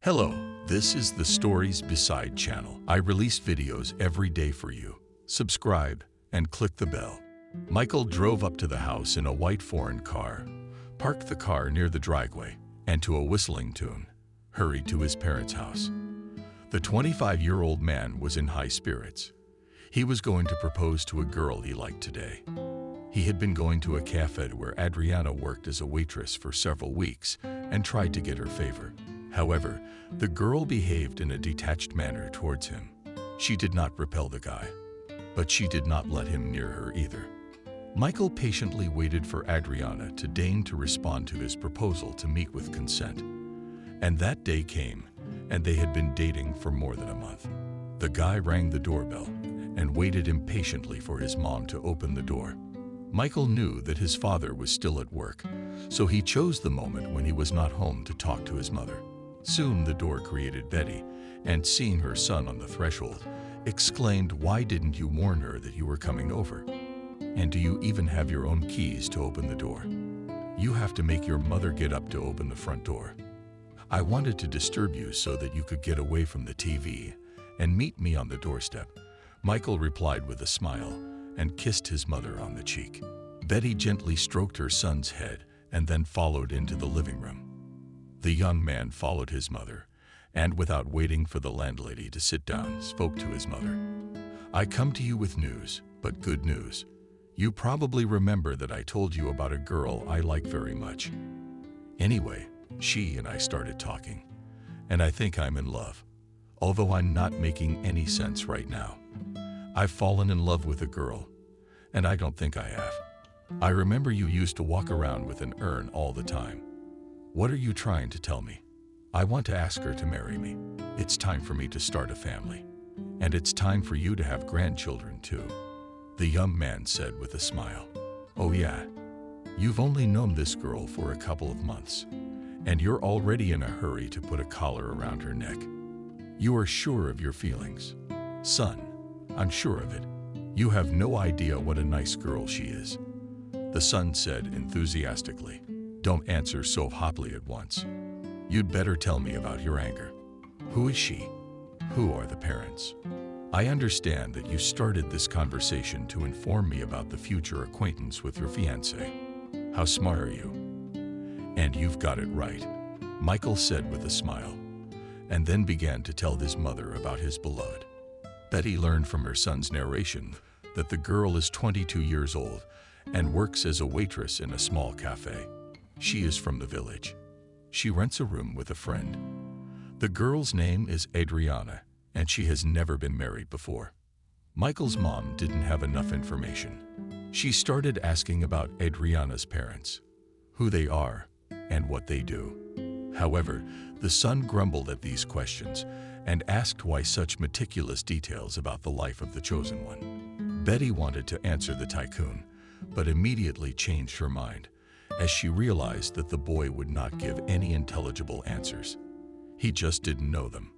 Hello, this is the Stories Beside channel. I release videos every day for you. Subscribe and click the bell. Michael drove up to the house in a white foreign car, parked the car near the driveway, and to a whistling tune, hurried to his parents' house. The 25-year-old man was in high spirits. He was going to propose to a girl he liked today. He had been going to a cafe where Adriana worked as a waitress for several weeks and tried to get her favor. However, the girl behaved in a detached manner towards him. She did not repel the guy, but she did not let him near her either. Michael patiently waited for Adriana to deign to respond to his proposal to meet with consent. And that day came, and they had been dating for more than a month. The guy rang the doorbell and waited impatiently for his mom to open the door. Michael knew that his father was still at work, so he chose the moment when he was not home to talk to his mother. Soon the door greeted Betty, and seeing her son on the threshold, exclaimed, "Why didn't you warn her that you were coming over? And do you even have your own keys to open the door? You have to make your mother get up to open the front door. I wanted to disturb you so that you could get away from the TV and meet me on the doorstep." Michael replied with a smile and kissed his mother on the cheek. Betty gently stroked her son's head and then followed into the living room. The young man followed his mother, and without waiting for the landlady to sit down, spoke to his mother. "I come to you with news, but good news. You probably remember that I told you about a girl I like very much. Anyway, she and I started talking, and I think I'm in love, although I'm not making any sense right now. I've fallen in love with a girl, and I don't think I have. I remember you used to walk around with an urn all the time. What are you trying to tell me? I want to ask her to marry me. It's time for me to start a family. And it's time for you to have grandchildren too," the young man said with a smile. "Oh yeah, you've only known this girl for a couple of months, and you're already in a hurry to put a collar around her neck. You are sure of your feelings. Son, I'm sure of it. You have no idea what a nice girl she is," the son said enthusiastically. "Don't answer so hotly at once. You'd better tell me about your anger. Who is she? Who are the parents? I understand that you started this conversation to inform me about the future acquaintance with your fiancé. How smart are you? And you've got it right," Michael said with a smile, and then began to tell his mother about his beloved. Betty learned from her son's narration that the girl is 22 years old and works as a waitress in a small cafe. She is from the village. She rents a room with a friend. The girl's name is Adriana, and she has never been married before. Michael's mom didn't have enough information. She started asking about Adriana's parents, who they are, and what they do. However, the son grumbled at these questions and asked why such meticulous details about the life of the chosen one. Betty wanted to answer the tycoon, but immediately changed her mind as she realized that the boy would not give any intelligible answers. He just didn't know them.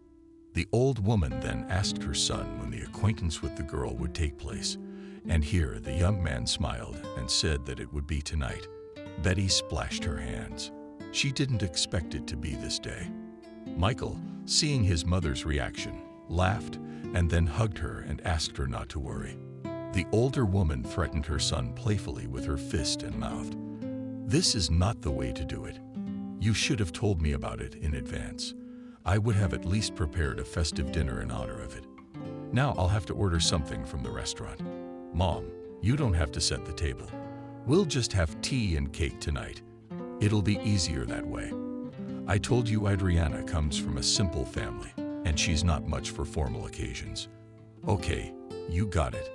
The old woman then asked her son when the acquaintance with the girl would take place, and here the young man smiled and said that it would be tonight. Betty splashed her hands. She didn't expect it to be this day. Michael, seeing his mother's reaction, laughed and then hugged her and asked her not to worry. The older woman threatened her son playfully with her fist and mouthed, "This is not the way to do it. You should have told me about it in advance. I would have at least prepared a festive dinner in honor of it. Now I'll have to order something from the restaurant. Mom, you don't have to set the table. We'll just have tea and cake tonight. It'll be easier that way. I told you Adriana comes from a simple family, and she's not much for formal occasions. Okay, you got it.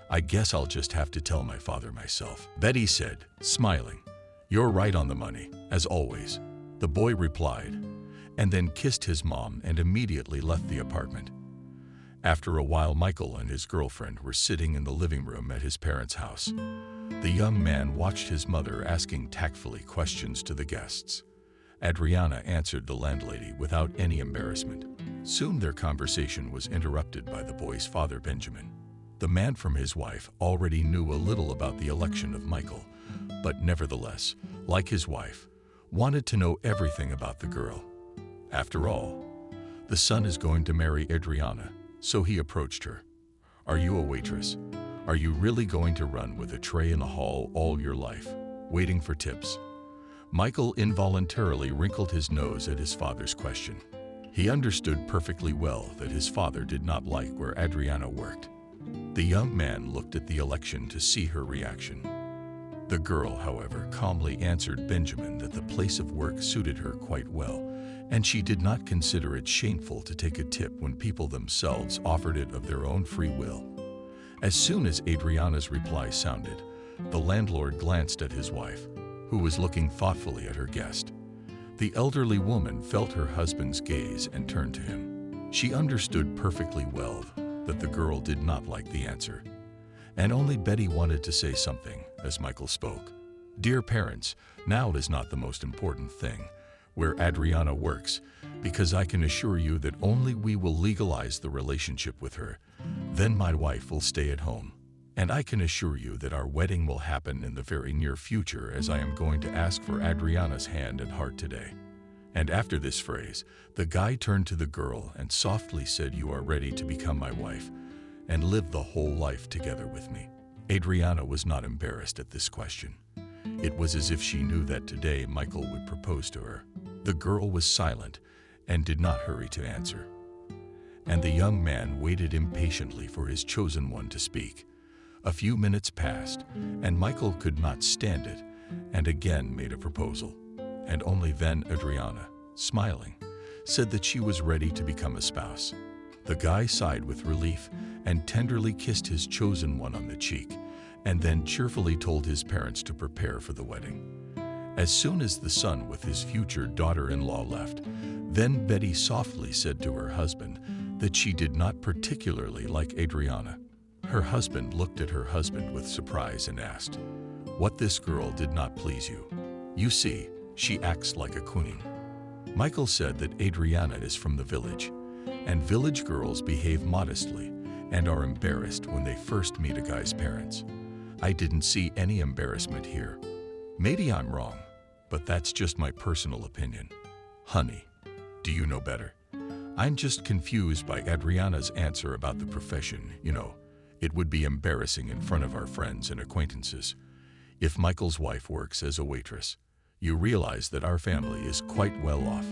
I guess I'll just have to tell my father myself," Betty said, smiling. "You're right on the money, as always," the boy replied, and then kissed his mom and immediately left the apartment. After a while, Michael and his girlfriend were sitting in the living room at his parents' house. The young man watched his mother asking tactfully questions to the guests. Adriana answered the landlady without any embarrassment. Soon their conversation was interrupted by the boy's father, Benjamin. The man from his wife already knew a little about the election of Michael, but nevertheless, like his wife, wanted to know everything about the girl. After all, the son is going to marry Adriana, so he approached her. Are you a waitress? Are you really going to run with a tray in the hall all your life, waiting for tips? Michael involuntarily wrinkled his nose at his father's question. He understood perfectly well that his father did not like where Adriana worked. The young man looked at the election to see her reaction. The girl, however, calmly answered Benjamin that the place of work suited her quite well, and she did not consider it shameful to take a tip when people themselves offered it of their own free will. As soon as Adriana's reply sounded, the landlord glanced at his wife, who was looking thoughtfully at her guest. The elderly woman felt her husband's gaze and turned to him. She understood perfectly well that the girl did not like the answer, and only Betty wanted to say something as Michael spoke. Dear parents, now is not the most important thing where Adriana works, because I can assure you that only we will legalize the relationship with her. Then my wife will stay at home. And I can assure you that our wedding will happen in the very near future, as I am going to ask for Adriana's hand and heart today. And after this phrase, the guy turned to the girl and softly said, you are ready to become my wife and live the whole life together with me. Adriana was not embarrassed at this question. It was as if she knew that today Michael would propose to her. The girl was silent and did not hurry to answer. And the young man waited impatiently for his chosen one to speak. A few minutes passed, and Michael could not stand it, and again made a proposal. And only then Adriana, smiling, said that she was ready to become a spouse. The guy sighed with relief and tenderly kissed his chosen one on the cheek, and then cheerfully told his parents to prepare for the wedding. As soon as the son with his future daughter-in-law left, then Betty softly said to her husband that she did not particularly like Adriana. Her husband looked at her husband with surprise and asked, "What, this girl did not please you? You see, she acts like a queen." Michael said that Adriana is from the village, and village girls behave modestly and are embarrassed when they first meet a guy's parents. I didn't see any embarrassment here. Maybe I'm wrong, but that's just my personal opinion. Honey, do you know better? I'm just confused by Adriana's answer about the profession. You know, it would be embarrassing in front of our friends and acquaintances. If Michael's wife works as a waitress, you realize that our family is quite well off.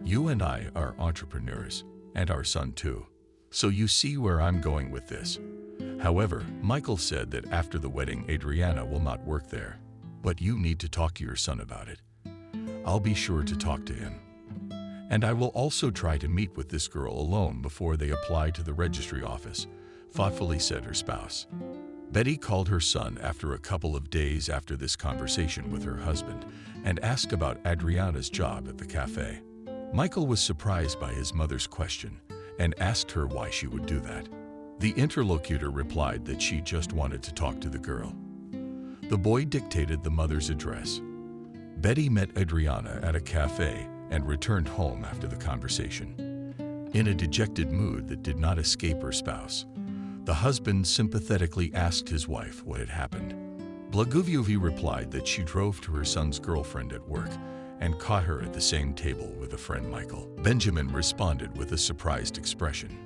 You and I are entrepreneurs, and our son too. So you see where I'm going with this. However, Michael said that after the wedding, Adriana will not work there. But you need to talk to your son about it. I'll be sure to talk to him. And I will also try to meet with this girl alone before they apply to the registry office, thoughtfully said her spouse. Betty called her son after a couple of days after this conversation with her husband and asked about Adriana's job at the cafe. Michael was surprised by his mother's question and asked her why she would do that. The interlocutor replied that she just wanted to talk to the girl. The boy dictated the mother's address. Betty met Adriana at a cafe and returned home after the conversation. In a dejected mood that did not escape her spouse, the husband sympathetically asked his wife what had happened. Blagoviova replied that she drove to her son's girlfriend at work and caught her at the same table with a friend, Michael. Benjamin responded with a surprised expression.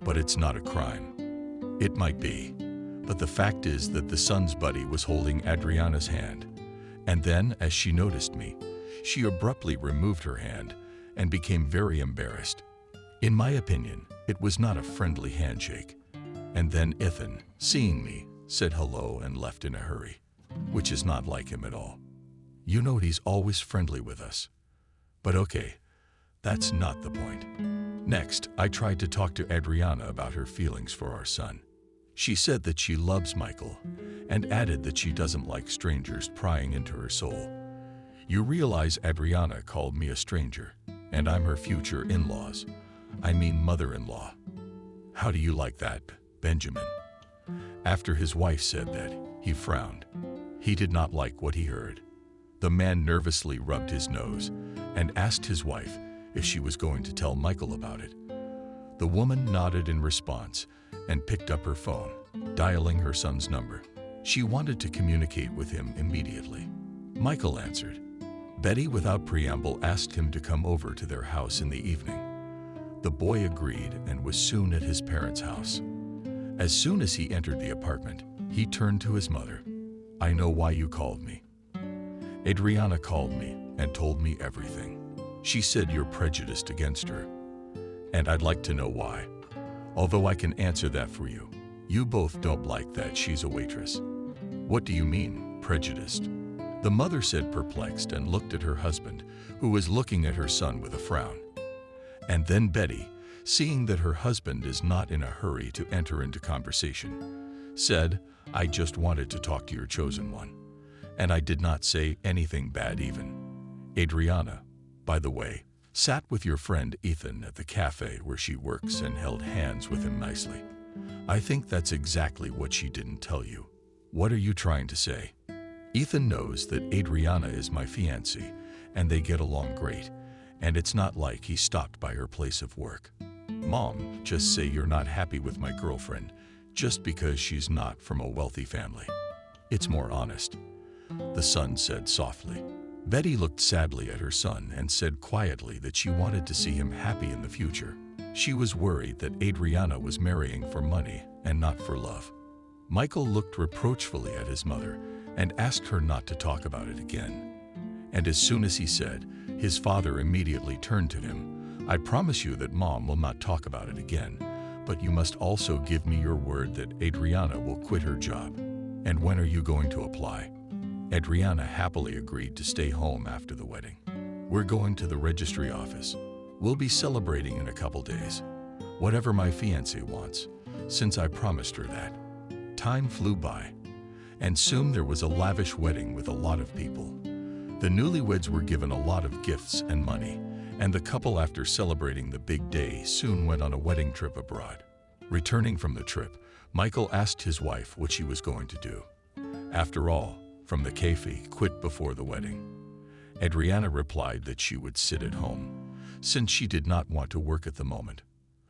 But it's not a crime. It might be, but the fact is that the son's buddy was holding Adriana's hand. And then, as she noticed me, she abruptly removed her hand and became very embarrassed. In my opinion, it was not a friendly handshake. And then Ethan, seeing me, said hello and left in a hurry, which is not like him at all. You know, he's always friendly with us. But okay, that's not the point. Next, I tried to talk to Adriana about her feelings for our son. She said that she loves Michael and added that she doesn't like strangers prying into her soul. You realize Adriana called me a stranger, and I'm her future in-laws. I mean mother-in-law. How do you like that, Benjamin? After his wife said that, he frowned. He did not like what he heard. The man nervously rubbed his nose and asked his wife if she was going to tell Michael about it. The woman nodded in response and picked up her phone, dialing her son's number. She wanted to communicate with him immediately. Michael answered. Betty, without preamble, asked him to come over to their house in the evening. The boy agreed and was soon at his parents' house. As soon as he entered the apartment, he turned to his mother. "I know why you called me. Adriana called me and told me everything. She said you're prejudiced against her, and I'd like to know why. Although I can answer that for you. You both don't like that she's a waitress." "What do you mean, prejudiced?" the mother said, perplexed, and looked at her husband, who was looking at her son with a frown. And then Betty, seeing that her husband is not in a hurry to enter into conversation, said, "I just wanted to talk to your chosen one, and I did not say anything bad even. Adriana, by the way, sat with your friend Ethan at the cafe where she works and held hands with him nicely. I think that's exactly what she didn't tell you. What are you trying to say?" "Ethan knows that Adriana is my fiancée, and they get along great, and it's not like he stopped by her place of work. Mom, just say you're not happy with my girlfriend just because she's not from a wealthy family. It's more honest," the son said softly. Betty looked sadly at her son and said quietly that she wanted to see him happy in the future. She was worried that Adriana was marrying for money and not for love. Michael looked reproachfully at his mother and asked her not to talk about it again. And as soon as he said, his father immediately turned to him. "I promise you that Mom will not talk about it again, but you must also give me your word that Adriana will quit her job. And when are you going to apply?" Adriana happily agreed to stay home after the wedding. "We're going to the registry office. We'll be celebrating in a couple days. Whatever my fiancé wants, since I promised her that." Time flew by, and soon there was a lavish wedding with a lot of people. The newlyweds were given a lot of gifts and money, and the couple, after celebrating the big day, soon went on a wedding trip abroad. Returning from the trip, Michael asked his wife what she was going to do. After all, from the cafe quit before the wedding. Adriana replied that she would sit at home, since she did not want to work at the moment.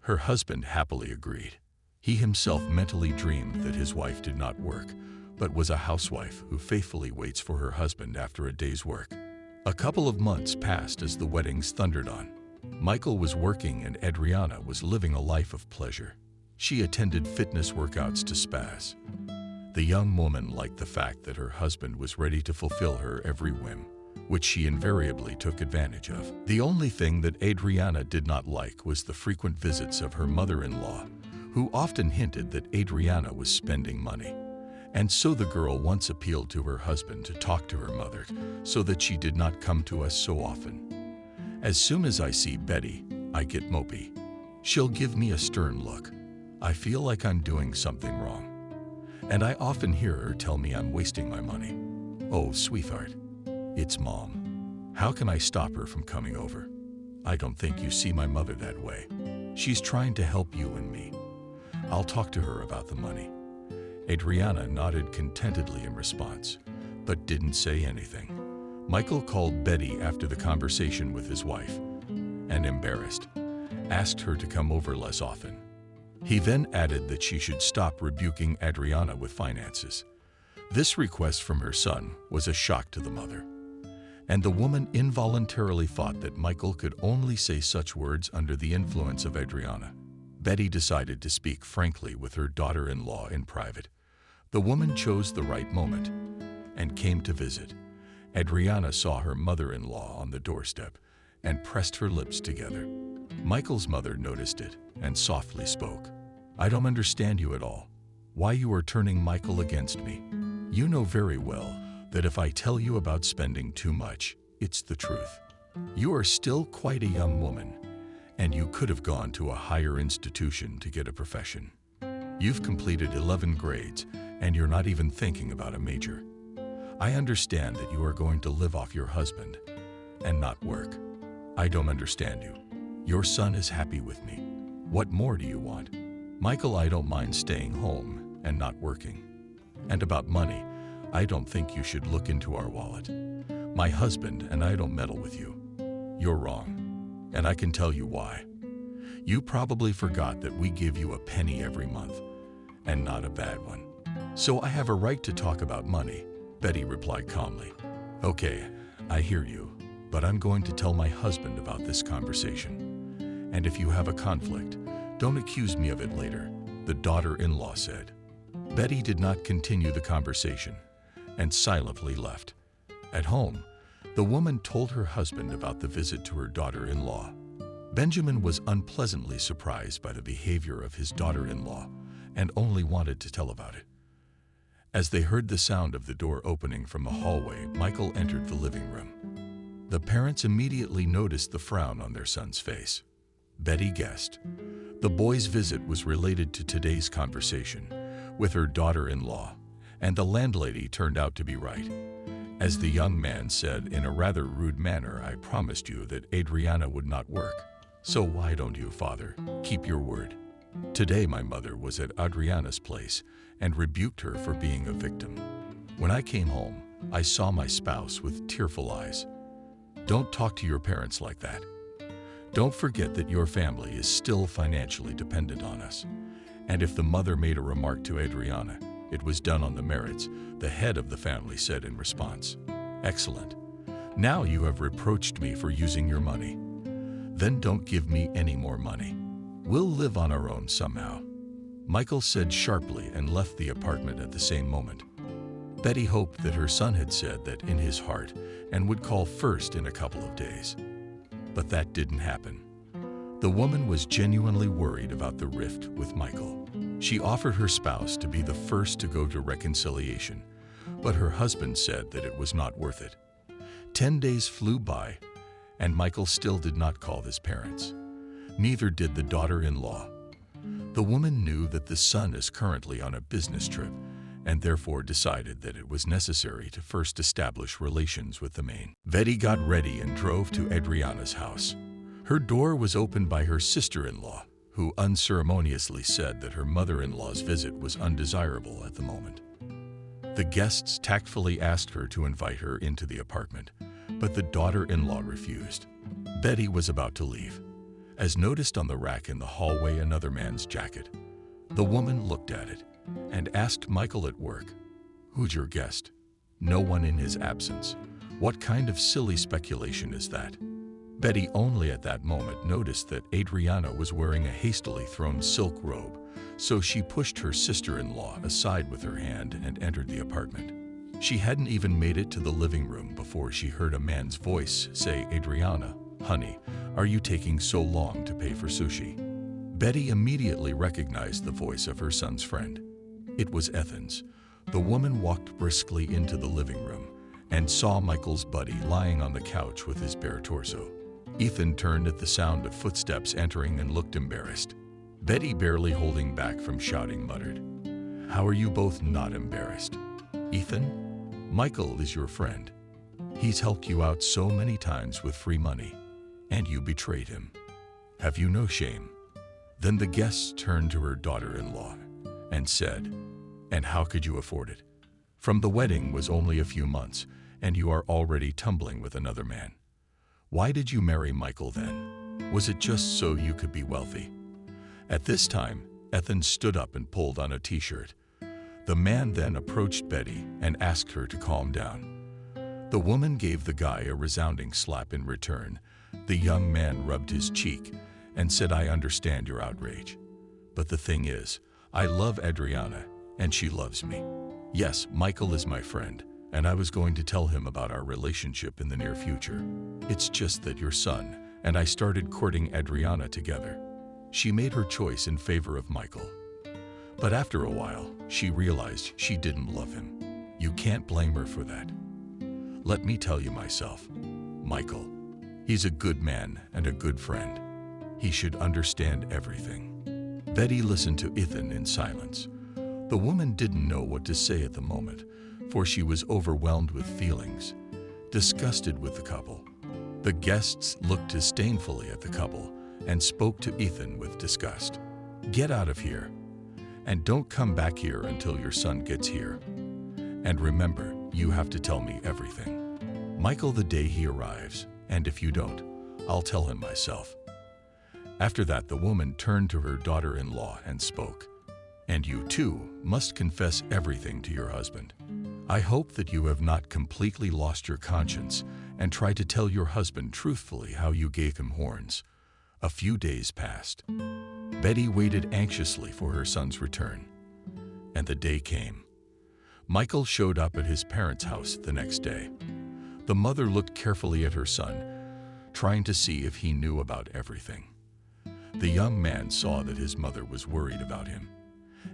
Her husband happily agreed. He himself mentally dreamed that his wife did not work, but was a housewife who faithfully waits for her husband after a day's work. A couple of months passed as the weddings thundered on. Michael was working and Adriana was living a life of pleasure. She attended fitness workouts to spas. The young woman liked the fact that her husband was ready to fulfill her every whim, which she invariably took advantage of. The only thing that Adriana did not like was the frequent visits of her mother-in-law, who often hinted that Adriana was spending money. And so the girl once appealed to her husband to talk to her mother so that she did not come to us so often. "As soon as I see Betty, I get mopey. She'll give me a stern look. I feel like I'm doing something wrong. And I often hear her tell me I'm wasting my money. Oh, sweetheart, it's Mom. How can I stop her from coming over? I don't think you see my mother that way. She's trying to help you and me. I'll talk to her about the money." Adriana nodded contentedly in response, but didn't say anything. Michael called Betty after the conversation with his wife, and embarrassed, asked her to come over less often. He then added that she should stop rebuking Adriana with finances. This request from her son was a shock to the mother, and the woman involuntarily thought that Michael could only say such words under the influence of Adriana. Betty decided to speak frankly with her daughter-in-law in private. The woman chose the right moment and came to visit. Adriana saw her mother-in-law on the doorstep and pressed her lips together. Michael's mother noticed it and softly spoke. "I don't understand you at all. Why you are turning Michael against me. You know very well that if I tell you about spending too much, it's the truth. You are still quite a young woman, and you could have gone to a higher institution to get a profession. You've completed 11 grades, and you're not even thinking about a major. I understand that you are going to live off your husband and not work. I don't understand you. Your son is happy with me. What more do you want? Michael, I don't mind staying home and not working. And about money, I don't think you should look into our wallet. My husband and I don't meddle with you. You're wrong, and I can tell you why. You probably forgot that we give you a penny every month, and not a bad one. So I have a right to talk about money," Betty replied calmly. "Okay, I hear you. but I'm going to tell my husband about this conversation. And if you have a conflict, don't accuse me of it later," the daughter-in-law said. Betty did not continue the conversation and silently left. At home, the woman told her husband about the visit to her daughter-in-law. Benjamin was unpleasantly surprised by the behavior of his daughter-in-law and only wanted to tell about it. As they heard the sound of the door opening from the hallway, Michael entered the living room. The parents immediately noticed the frown on their son's face. Betty guessed. The boy's visit was related to today's conversation with her daughter-in-law, and the landlady turned out to be right. As the young man said in a rather rude manner, "I promised you that Adriana would not work. So why don't you, father, keep your word?" Today my mother was at Adriana's place and rebuked her for being a victim. When I came home, I saw my spouse with tearful eyes. Don't talk to your parents like that. Don't forget that your family is still financially dependent on us. And if the mother made a remark to Adriana, it was done on the merits, the head of the family said in response. "Excellent. Now you have reproached me for using your money. Then don't give me any more money. We'll live on our own somehow," Michael said sharply and left the apartment at the same moment. Betty hoped that her son had said that in his heart and would call first in a couple of days. But that didn't happen. The woman was genuinely worried about the rift with Michael. She offered her spouse to be the first to go to reconciliation, but her husband said that it was not worth it. 10 days flew by, and Michael still did not call his parents. Neither did the daughter-in-law. The woman knew that the son is currently on a business trip, and therefore decided that it was necessary to first establish relations with the main. Betty got ready and drove to Adriana's house. Her door was opened by her sister-in-law, who unceremoniously said that her mother-in-law's visit was undesirable at the moment. The guests tactfully asked her to invite her into the apartment, but the daughter-in-law refused. Betty was about to leave, as noticed on the rack in the hallway another man's jacket. The woman looked at it and asked Michael at work, "Who's your guest?" "No one in his absence. What kind of silly speculation is that?" Betty only at that moment noticed that Adriana was wearing a hastily thrown silk robe, so she pushed her sister-in-law aside with her hand and entered the apartment. She hadn't even made it to the living room before she heard a man's voice say, "Adriana, honey, are you taking so long to pay for sushi?" Betty immediately recognized the voice of her son's friend. It was Ethan's. The woman walked briskly into the living room and saw Michael's buddy lying on the couch with his bare torso. Ethan turned at the sound of footsteps entering and looked embarrassed. Betty, barely holding back from shouting, muttered, "How are you both not embarrassed?" "Ethan, Michael is your friend. He's helped you out so many times with free money, and you betrayed him. Have you no shame?" Then the guests turned to her daughter-in-law and said, "And how could you afford it? From the wedding was only a few months, and you are already tumbling with another man. Why did you marry Michael then? Was it just so you could be wealthy?" At this time, Ethan stood up and pulled on a t-shirt. The man then approached Betty and asked her to calm down. The woman gave the guy a resounding slap in return. The young man rubbed his cheek and said, "I understand your outrage. But the thing is, I love Adriana, and she loves me. Yes, Michael is my friend, and I was going to tell him about our relationship in the near future. It's just that your son and I started courting Adriana together. She made her choice in favor of Michael. But after a while, she realized she didn't love him. You can't blame her for that. Let me tell you myself, Michael, he's a good man and a good friend. He should understand everything." Betty listened to Ethan in silence. The woman didn't know what to say at the moment, for she was overwhelmed with feelings, disgusted with the couple. The guests looked disdainfully at the couple and spoke to Ethan with disgust. "Get out of here, and don't come back here until your son gets here. And remember, you have to tell me everything. Michael the day he arrives, and if you don't, I'll tell him myself." After that, the woman turned to her daughter-in-law and spoke, "And you too must confess everything to your husband. I hope that you have not completely lost your conscience and try to tell your husband truthfully how you gave him horns. A few days passed. Betty waited anxiously for her son's return, and the day came. Michael showed up at his parents' house the next day. The mother looked carefully at her son, trying to see if he knew about everything. The young man saw that his mother was worried about him,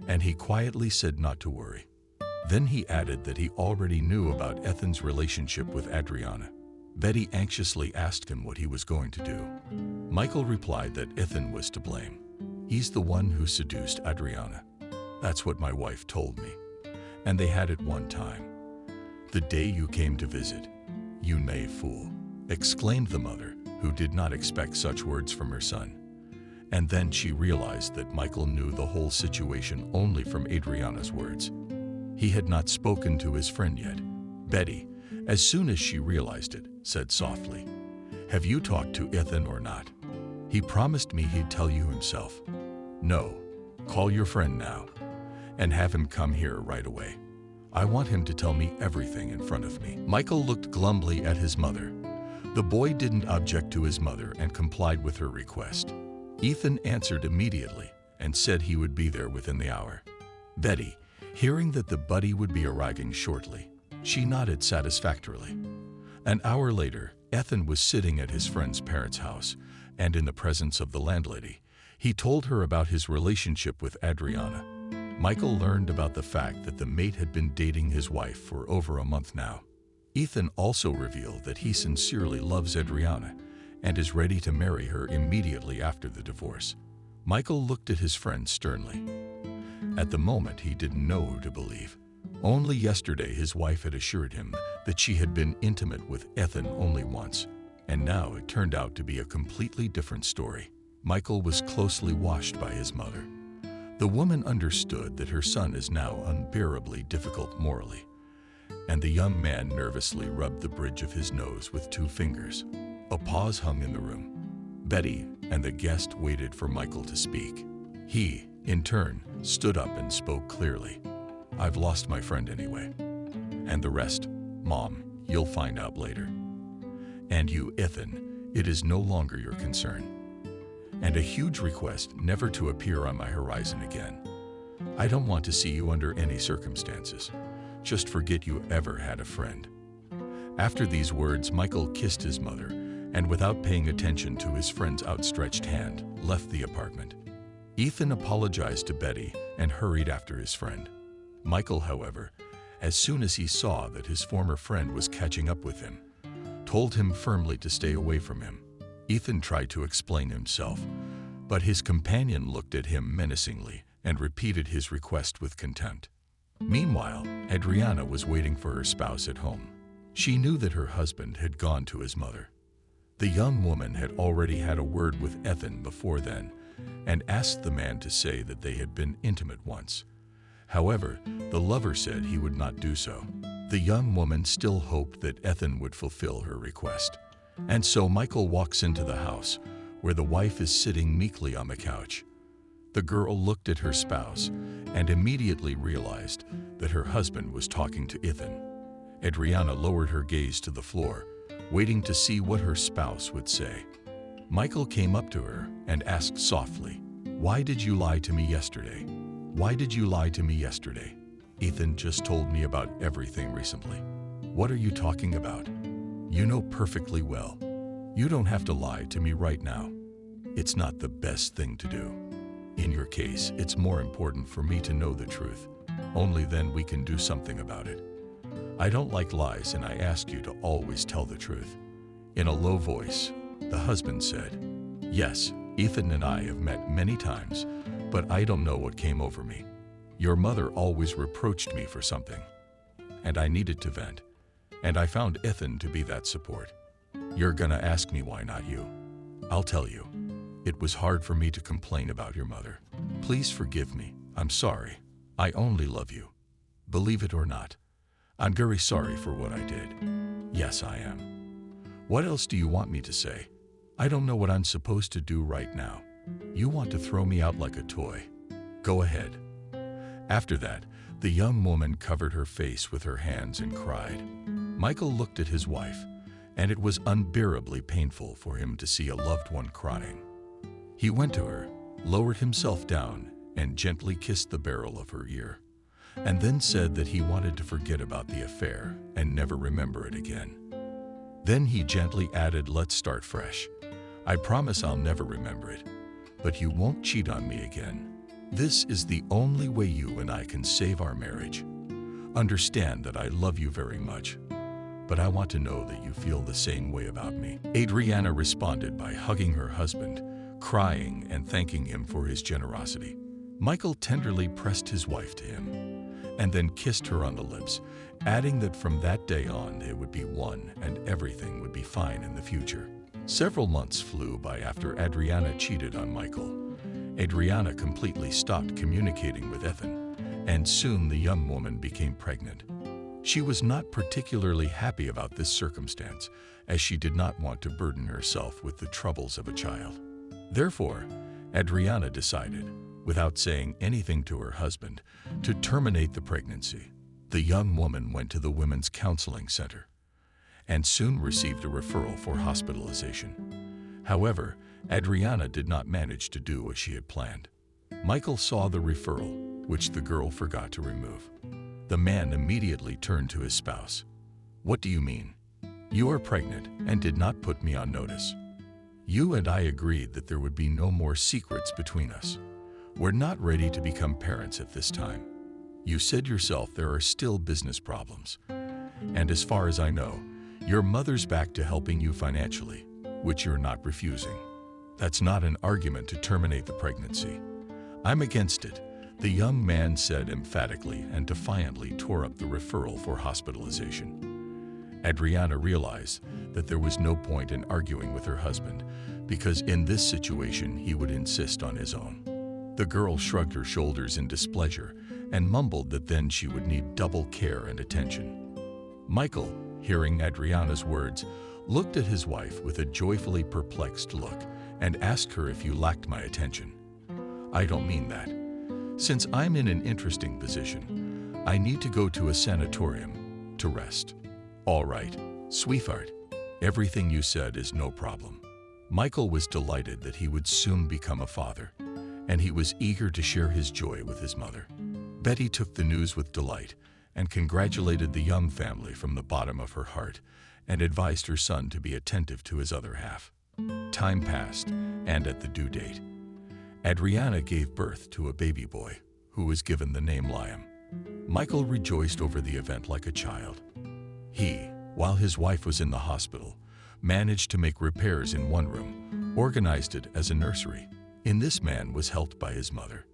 and he quietly said not to worry. Then he added that he already knew about Ethan's relationship with Adriana. Betty anxiously asked him what he was going to do. Michael replied that Ethan was to blame. He's the one who seduced Adriana. That's what my wife told me. And they had it one time. The day you came to visit, you knave fool, exclaimed the mother, who did not expect such words from her son. And then she realized that Michael knew the whole situation only from Adriana's words. He had not spoken to his friend yet. Betty, as soon as she realized it, said softly, "Have you talked to Ethan or not? He promised me he'd tell you himself." "No. Call your friend now and have him come here right away. I want him to tell me everything in front of me." Michael looked glumly at his mother. The boy didn't object to his mother and complied with her request. Ethan answered immediately and said he would be there within the hour. Betty, hearing that the buddy would be arriving shortly, she nodded satisfactorily. An hour later, Ethan was sitting at his friend's parents' house, and in the presence of the landlady, he told her about his relationship with Adriana. Michael learned about the fact that the mate had been dating his wife for over a month now. Ethan also revealed that he sincerely loves Adriana and is ready to marry her immediately after the divorce. Michael looked at his friend sternly. At the moment, he didn't know who to believe. Only yesterday his wife had assured him that she had been intimate with Ethan only once, and now it turned out to be a completely different story. Michael was closely watched by his mother. The woman understood that her son is now unbearably difficult morally, and the young man nervously rubbed the bridge of his nose with 2 fingers. A pause hung in the room. Betty and the guest waited for Michael to speak. He, in turn, stood up and spoke clearly. "I've lost my friend anyway. And the rest, Mom, you'll find out later. And you, Ethan, it is no longer your concern. And a huge request never to appear on my horizon again. I don't want to see you under any circumstances. Just forget you ever had a friend." After these words, Michael kissed his mother, and without paying attention to his friend's outstretched hand, left the apartment. Ethan apologized to Betty and hurried after his friend. Michael, however, as soon as he saw that his former friend was catching up with him, told him firmly to stay away from him. Ethan tried to explain himself, but his companion looked at him menacingly and repeated his request with contempt. Meanwhile, Adriana was waiting for her spouse at home. She knew that her husband had gone to his mother. The young woman had already had a word with Ethan before then and asked the man to say that they had been intimate once. However, the lover said he would not do so. The young woman still hoped that Ethan would fulfill her request. And so Michael walks into the house, where the wife is sitting meekly on the couch. The girl looked at her spouse and immediately realized that her husband was talking to Ethan. Adriana lowered her gaze to the floor, waiting to see what her spouse would say. Michael came up to her and asked softly, "Why did you lie to me yesterday? Why did you lie to me yesterday?" "Ethan just told me about everything recently." "What are you talking about? You know perfectly well. You don't have to lie to me right now. It's not the best thing to do. In your case, it's more important for me to know the truth. Only then we can do something about it. I don't like lies, and I ask you to always tell the truth." In a low voice, the husband said, "Yes, Ethan and I have met many times, but I don't know what came over me. Your mother always reproached me for something, and I needed to vent, and I found Ethan to be that support. You're gonna ask me why not you. I'll tell you. It was hard for me to complain about your mother. Please forgive me. I'm sorry. I only love you. Believe it or not, I'm very sorry for what I did. Yes, I am. What else do you want me to say? I don't know what I'm supposed to do right now. You want to throw me out like a toy? Go ahead." After that, the young woman covered her face with her hands and cried. Michael looked at his wife and it was unbearably painful for him to see a loved one crying. He went to her, lowered himself down, and gently kissed the barrel of her ear, and then said that he wanted to forget about the affair and never remember it again. Then he gently added, "Let's start fresh. I promise I'll never remember it, but you won't cheat on me again. This is the only way you and I can save our marriage. Understand that I love you very much, but I want to know that you feel the same way about me." Adriana responded by hugging her husband, crying and thanking him for his generosity. Michael tenderly pressed his wife to him and then kissed her on the lips, adding that from that day on it would be one and everything would be fine in the future. Several months flew by after Adriana cheated on Michael. Adriana completely stopped communicating with Ethan, and soon the young woman became pregnant. She was not particularly happy about this circumstance, as she did not want to burden herself with the troubles of a child. Therefore, Adriana decided, without saying anything to her husband, to terminate the pregnancy. The young woman went to the Women's Counseling Center and soon received a referral for hospitalization. However, Adriana did not manage to do as she had planned. Michael saw the referral, which the girl forgot to remove. The man immediately turned to his spouse. "What do you mean? You are pregnant and did not put me on notice. You and I agreed that there would be no more secrets between us. We're not ready to become parents at this time. You said yourself there are still business problems. And as far as I know, your mother's back to helping you financially, which you're not refusing. That's not an argument to terminate the pregnancy. I'm against it," the young man said emphatically, and defiantly tore up the referral for hospitalization. Adriana realized that there was no point in arguing with her husband, because in this situation he would insist on his own. The girl shrugged her shoulders in displeasure and mumbled that then she would need double care and attention. Michael, hearing Adriana's words, looked at his wife with a joyfully perplexed look and asked her if you lacked my attention. "I don't mean that. Since I'm in an interesting position, I need to go to a sanatorium to rest." "All right, sweetheart. Everything you said is no problem." Michael was delighted that he would soon become a father, and he was eager to share his joy with his mother. Betty took the news with delight and congratulated the young family from the bottom of her heart and advised her son to be attentive to his other half. Time passed, and at the due date, Adriana gave birth to a baby boy who was given the name Liam. Michael rejoiced over the event like a child. He, while his wife was in the hospital, managed to make repairs in one room, organized it as a nursery. In this man was helped by his mother.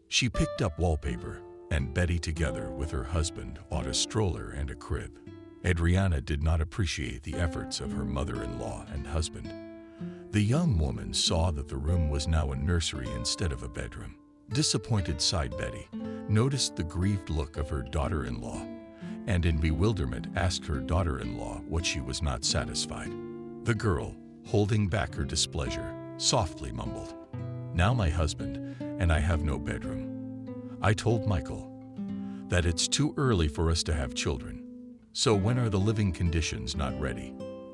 She picked up wallpaper, and Betty, together with her husband, bought a stroller and a crib. Adriana did not appreciate the efforts of her mother-in-law and husband. The young woman saw that the room was now a nursery instead of a bedroom. Disappointed sighed Betty, noticed the grieved look of her daughter-in-law, and in bewilderment asked her daughter-in-law what she was not satisfied. The girl, holding back her displeasure, softly mumbled, "Now my husband and I have no bedroom. I told Michael that it's too early for us to have children. So when are the living conditions not ready?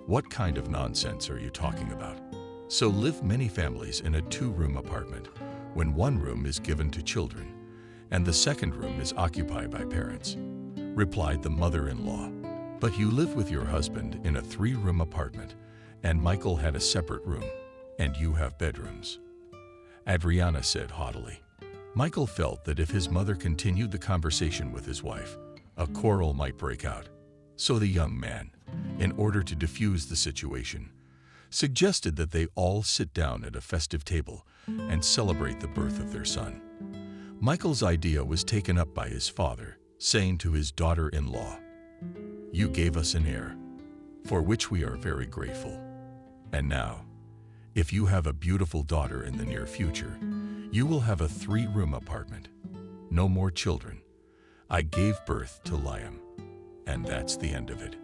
What kind of nonsense are you talking about? So live many families in a two-room apartment when one room is given to children and the second room is occupied by parents," replied the mother-in-law. "But you live with your husband in a three-room apartment, and Michael had a separate room, and you have bedrooms," Adriana said haughtily. Michael felt that if his mother continued the conversation with his wife, a quarrel might break out. So the young man, in order to diffuse the situation, suggested that they all sit down at a festive table and celebrate the birth of their son. Michael's idea was taken up by his father, saying to his daughter-in-law, "You gave us an heir, for which we are very grateful. And now, if you have a beautiful daughter in the near future, you will have a three-room apartment. No more children. I gave birth to Liam, and that's the end of it."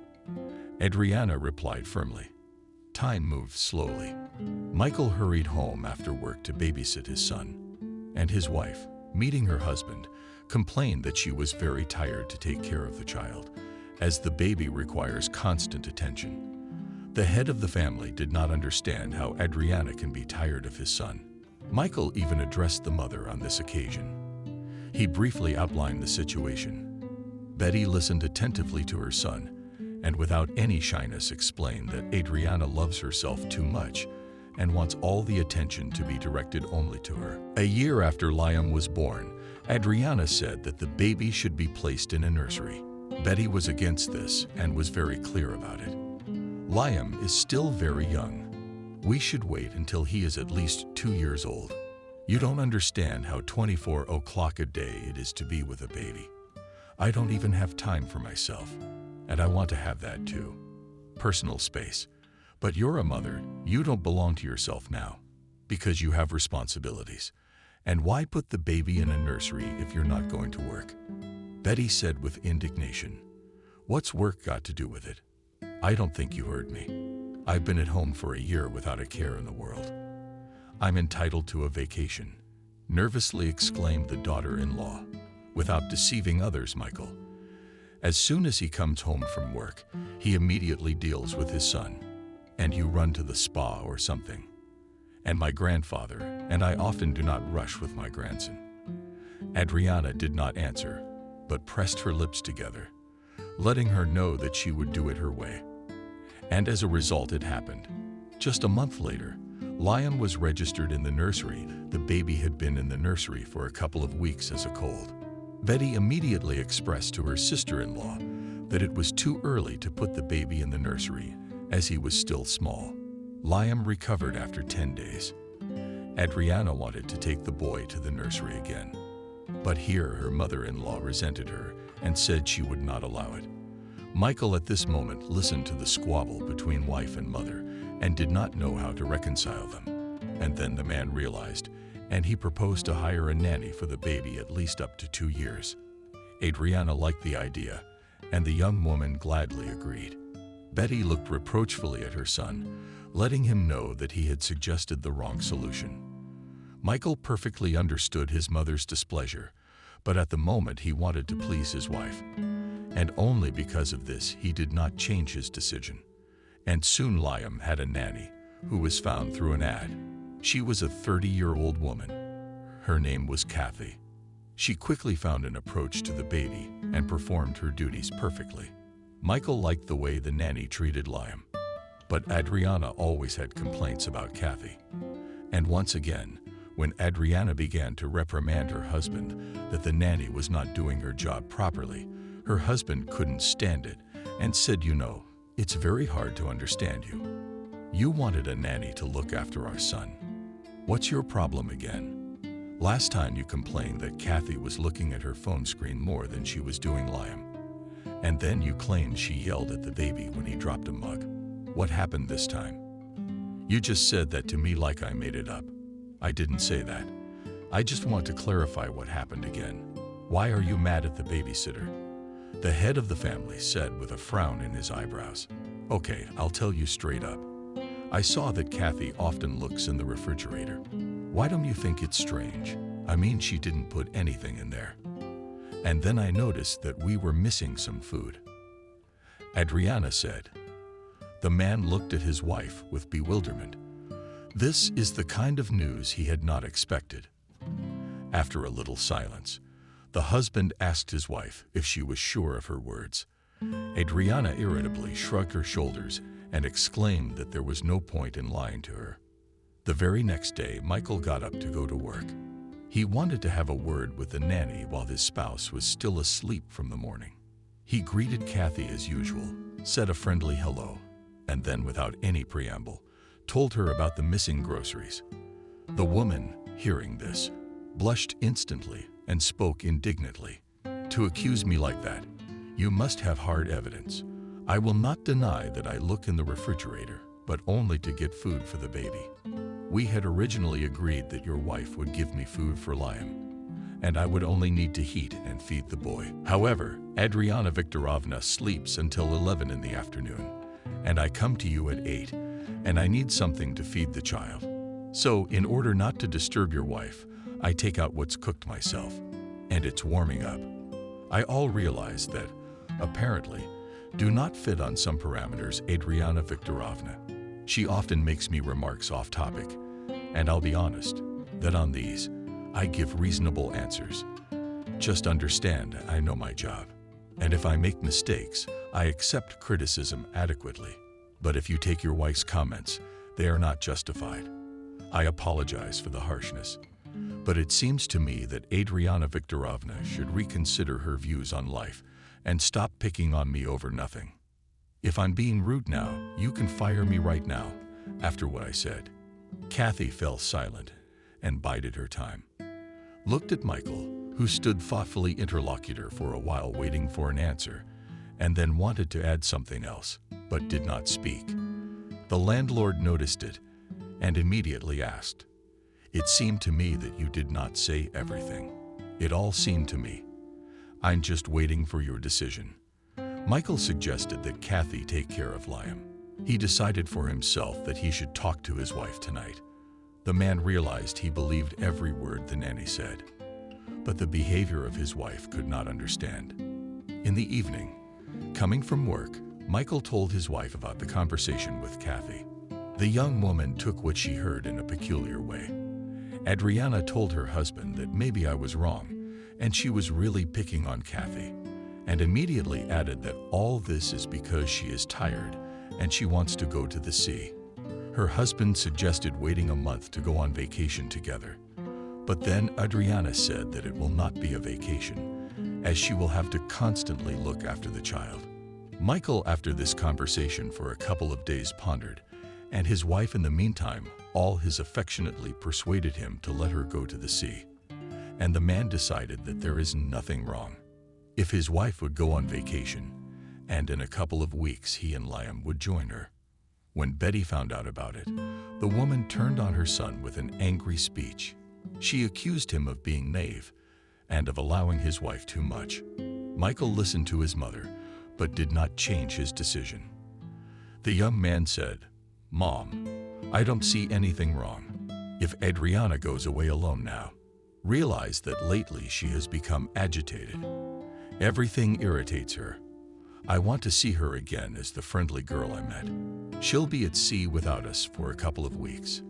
Adriana replied firmly. Time moved slowly. Michael hurried home after work to babysit his son, and his wife, meeting her husband, complained that she was very tired to take care of the child, as the baby requires constant attention. The head of the family did not understand how Adriana can be tired of his son. Michael even addressed the mother on this occasion. He briefly outlined the situation. Betty listened attentively to her son, and without any shyness explained that Adriana loves herself too much and wants all the attention to be directed only to her. A year after Liam was born, Adriana said that the baby should be placed in a nursery. Betty was against this and was very clear about it. Liam is still very young. We should wait until he is at least 2 years old. You don't understand how 24 o'clock a day it is to be with a baby. I don't even have time for myself, and I want to have that too. Personal space. But you're a mother, you don't belong to yourself now, because you have responsibilities. And why put the baby in a nursery if you're not going to work? Betty said with indignation. What's work got to do with it? I don't think you heard me. I've been at home for a year without a care in the world. I'm entitled to a vacation, nervously exclaimed the daughter-in-law. Without deceiving others, Michael. As soon as he comes home from work, he immediately deals with his son. And you run to the spa or something. And my grandfather, and I often do not rush with my grandson. Adriana did not answer, but pressed her lips together, letting her know that she would do it her way. And as a result, it happened. Just a month later, Liam was registered in the nursery. The baby had been in the nursery for a couple of weeks as a cold. Betty immediately expressed to her sister-in-law that it was too early to put the baby in the nursery, as he was still small. Liam recovered after 10 days. Adriana wanted to take the boy to the nursery again. But here her mother-in-law resented her and said she would not allow it. Michael at this moment listened to the squabble between wife and mother and did not know how to reconcile them. And then the man realized, and he proposed to hire a nanny for the baby at least up to 2 years. Adriana liked the idea, and the young woman gladly agreed. Betty looked reproachfully at her son, letting him know that he had suggested the wrong solution. Michael perfectly understood his mother's displeasure, but at the moment he wanted to please his wife. And only because of this he did not change his decision. And soon Liam had a nanny, who was found through an ad. She was a 30-year-old woman. Her name was Kathy. She quickly found an approach to the baby and performed her duties perfectly. Michael liked the way the nanny treated Liam, but Adriana always had complaints about Kathy. And once again, when Adriana began to reprimand her husband that the nanny was not doing her job properly, her husband couldn't stand it and said, "You know, it's very hard to understand you. You wanted a nanny to look after our son. What's your problem again? Last time you complained that Kathy was looking at her phone screen more than she was doing Liam. And then you claimed she yelled at the baby when he dropped a mug. What happened this time? You just said that to me like I made it up. I didn't say that. I just want to clarify what happened again. Why are you mad at the babysitter?" The head of the family said with a frown in his eyebrows. "Okay, I'll tell you straight up. I saw that Kathy often looks in the refrigerator. Why don't you think it's strange? I mean, she didn't put anything in there. And then I noticed that we were missing some food." Adriana said. The man looked at his wife with bewilderment. This is the kind of news he had not expected. After a little silence, the husband asked his wife if she was sure of her words. Adriana irritably shrugged her shoulders and exclaimed that there was no point in lying to her. The very next day, Michael got up to go to work. He wanted to have a word with the nanny while his spouse was still asleep from the morning. He greeted Kathy as usual, said a friendly hello, and then without any preamble, told her about the missing groceries. The woman, hearing this, blushed instantly and spoke indignantly. "To accuse me like that, you must have hard evidence. I will not deny that I look in the refrigerator, but only to get food for the baby. We had originally agreed that your wife would give me food for Liam, and I would only need to heat and feed the boy. However, Adriana Viktorovna sleeps until 11 in the afternoon, and I come to you at 8, and I need something to feed the child. So, in order not to disturb your wife, I take out what's cooked myself, and it's warming up. I all realize that, apparently, do not fit on some parameters, Adriana Viktorovna. She often makes me remarks off topic, and I'll be honest that on these, I give reasonable answers. Just understand, I know my job, and if I make mistakes, I accept criticism adequately. But if you take your wife's comments, they are not justified. I apologize for the harshness, but it seems to me that Adriana Viktorovna should reconsider her views on life and stop picking on me over nothing. If I'm being rude now, you can fire me right now, after what I said. Kathy fell silent and bided her time. Looked at Michael, who stood thoughtfully interlocutor for a while waiting for an answer, and then wanted to add something else, but did not speak. The landlord noticed it and immediately asked, "It seemed to me that you did not say everything." "It all seemed to me. I'm just waiting for your decision." Michael suggested that Kathy take care of Liam. He decided for himself that he should talk to his wife tonight. The man realized he believed every word the nanny said, but the behavior of his wife could not understand. In the evening, coming from work, Michael told his wife about the conversation with Kathy. The young woman took what she heard in a peculiar way. Adriana told her husband that maybe I was wrong, and she was really picking on Kathy, and immediately added that all this is because she is tired and she wants to go to the sea. Her husband suggested waiting a month to go on vacation together. But then Adriana said that it will not be a vacation, as she will have to constantly look after the child. Michael, after this conversation for a couple of days, pondered, and his wife in the meantime, all his affectionately persuaded him to let her go to the sea. And the man decided that there is nothing wrong if his wife would go on vacation, and in a couple of weeks he and Liam would join her. When Betty found out about it, the woman turned on her son with an angry speech. She accused him of being naive and of allowing his wife too much. Michael listened to his mother, but did not change his decision. The young man said, "Mom, I don't see anything wrong if Adriana goes away alone now. Realize that lately she has become agitated. Everything irritates her. I want to see her again as the friendly girl I met. She'll be at sea without us for a couple of weeks,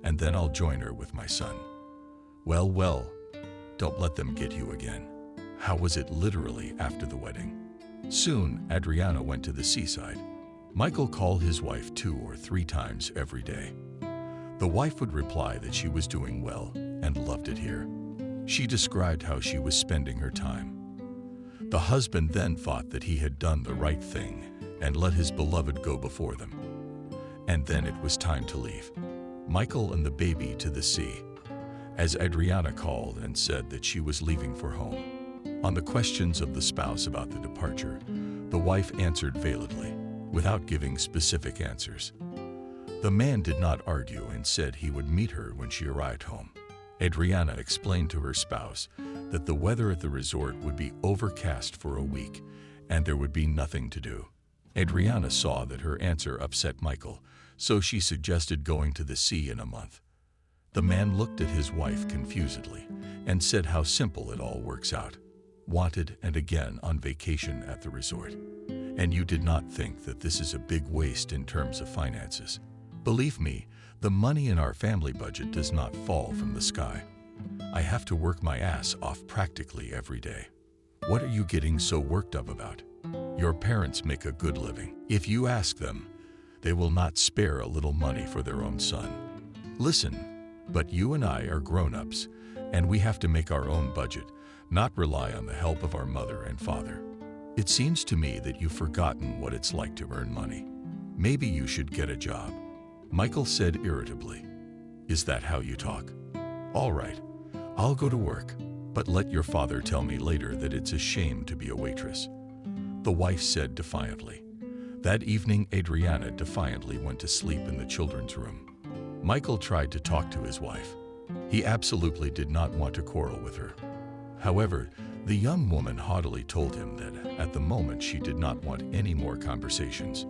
and then I'll join her with my son." Well, don't let them get you again. How was it literally after the wedding? Soon, Adriana went to the seaside. Michael called his wife 2 or 3 times every day. The wife would reply that she was doing well and loved it here. She described how she was spending her time. The husband then thought that he had done the right thing and let his beloved go before them. And then it was time to leave Michael and the baby to the sea, as Adriana called and said that she was leaving for home. On the questions of the spouse about the departure, the wife answered veilingly, without giving specific answers. The man did not argue and said he would meet her when she arrived home. Adriana explained to her spouse that the weather at the resort would be overcast for a week and there would be nothing to do. Adriana saw that her answer upset Michael, so she suggested going to the sea in a month. The man looked at his wife confusedly and said how simple it all works out. Wanted and again on vacation at the resort. And you did not think that this is a big waste in terms of finances. Believe me, the money in our family budget does not fall from the sky. I have to work my ass off practically every day. What are you getting so worked up about? Your parents make a good living. If you ask them, they will not spare a little money for their own son. Listen, but you and I are grown-ups, and we have to make our own budget, not rely on the help of our mother and father. It seems to me that you've forgotten what it's like to earn money. Maybe you should get a job." Michael said irritably, "Is that how you talk? All right, I'll go to work, but let your father tell me later that it's a shame to be a waitress." The wife said defiantly. That evening, Adriana defiantly went to sleep in the children's room. Michael tried to talk to his wife. He absolutely did not want to quarrel with her. However, the young woman haughtily told him that at the moment she did not want any more conversations,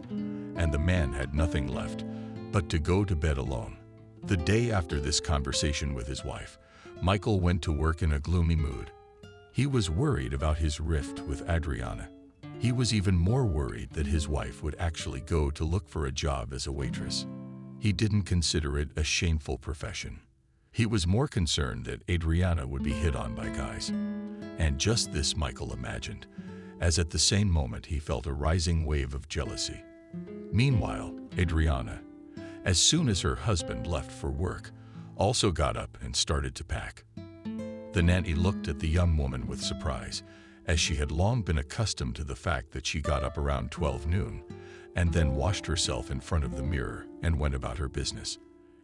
and the man had nothing left but to go to bed alone. The day after this conversation with his wife, Michael went to work in a gloomy mood. He was worried about his rift with Adriana. He was even more worried that his wife would actually go to look for a job as a waitress. He didn't consider it a shameful profession. He was more concerned that Adriana would be hit on by guys. And just this Michael imagined, as at the same moment he felt a rising wave of jealousy. Meanwhile, Adriana, as soon as her husband left for work, also got up and started to pack. The nanny looked at the young woman with surprise, as she had long been accustomed to the fact that she got up around 12 noon and then washed herself in front of the mirror and went about her business,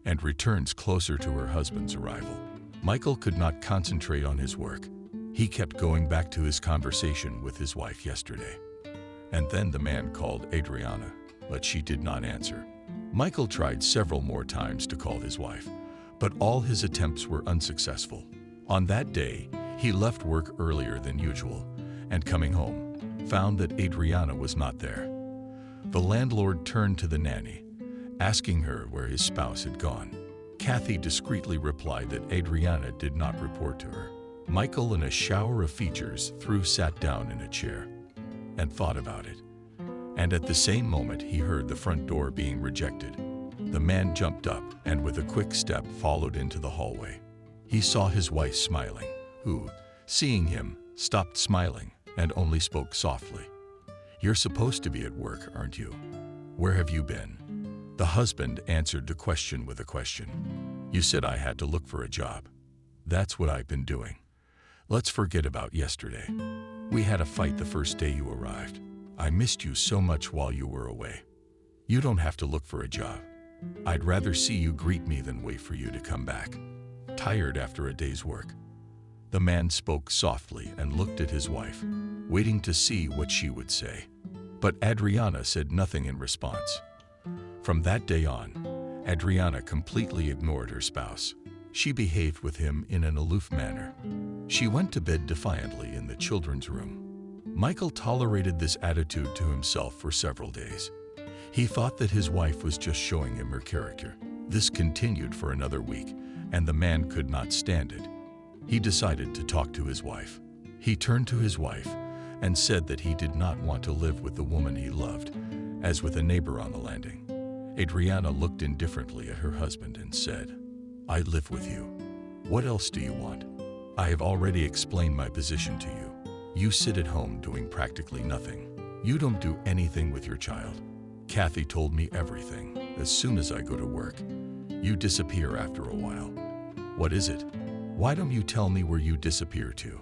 and returns closer to her husband's arrival. Michael could not concentrate on his work. He kept going back to his conversation with his wife yesterday. And then the man called Adriana, but she did not answer. Michael tried several more times to call his wife, but all his attempts were unsuccessful. On that day, he left work earlier than usual, and coming home, found that Adriana was not there. The landlord turned to the nanny, asking her where his spouse had gone. Kathy discreetly replied that Adriana did not report to her. Michael, in a shower of features, sat down in a chair and thought about it. And at the same moment, he heard the front door being rejected. The man jumped up and with a quick step followed into the hallway. He saw his wife smiling, who, seeing him, stopped smiling and only spoke softly. "You're supposed to be at work, aren't you? Where have you been?" The husband answered the question with a question. "You said I had to look for a job. That's what I've been doing. Let's forget about yesterday. We had a fight the first day you arrived. I missed you so much while you were away. You don't have to look for a job. I'd rather see you greet me than wait for you to come back. Tired after a day's work." The man spoke softly and looked at his wife, waiting to see what she would say. But Adriana said nothing in response. From that day on, Adriana completely ignored her spouse. She behaved with him in an aloof manner. She went to bed defiantly in the children's room. Michael tolerated this attitude to himself for several days. He thought that his wife was just showing him her character. This continued for another week, and the man could not stand it. He decided to talk to his wife. He turned to his wife and said that he did not want to live with the woman he loved, as with a neighbor on the landing. Adriana looked indifferently at her husband and said, "I live with you. What else do you want? I have already explained my position to you. You sit at home doing practically nothing. You don't do anything with your child. Kathy told me everything. As soon as I go to work, you disappear after a while. What is it? Why don't you tell me where you disappear to?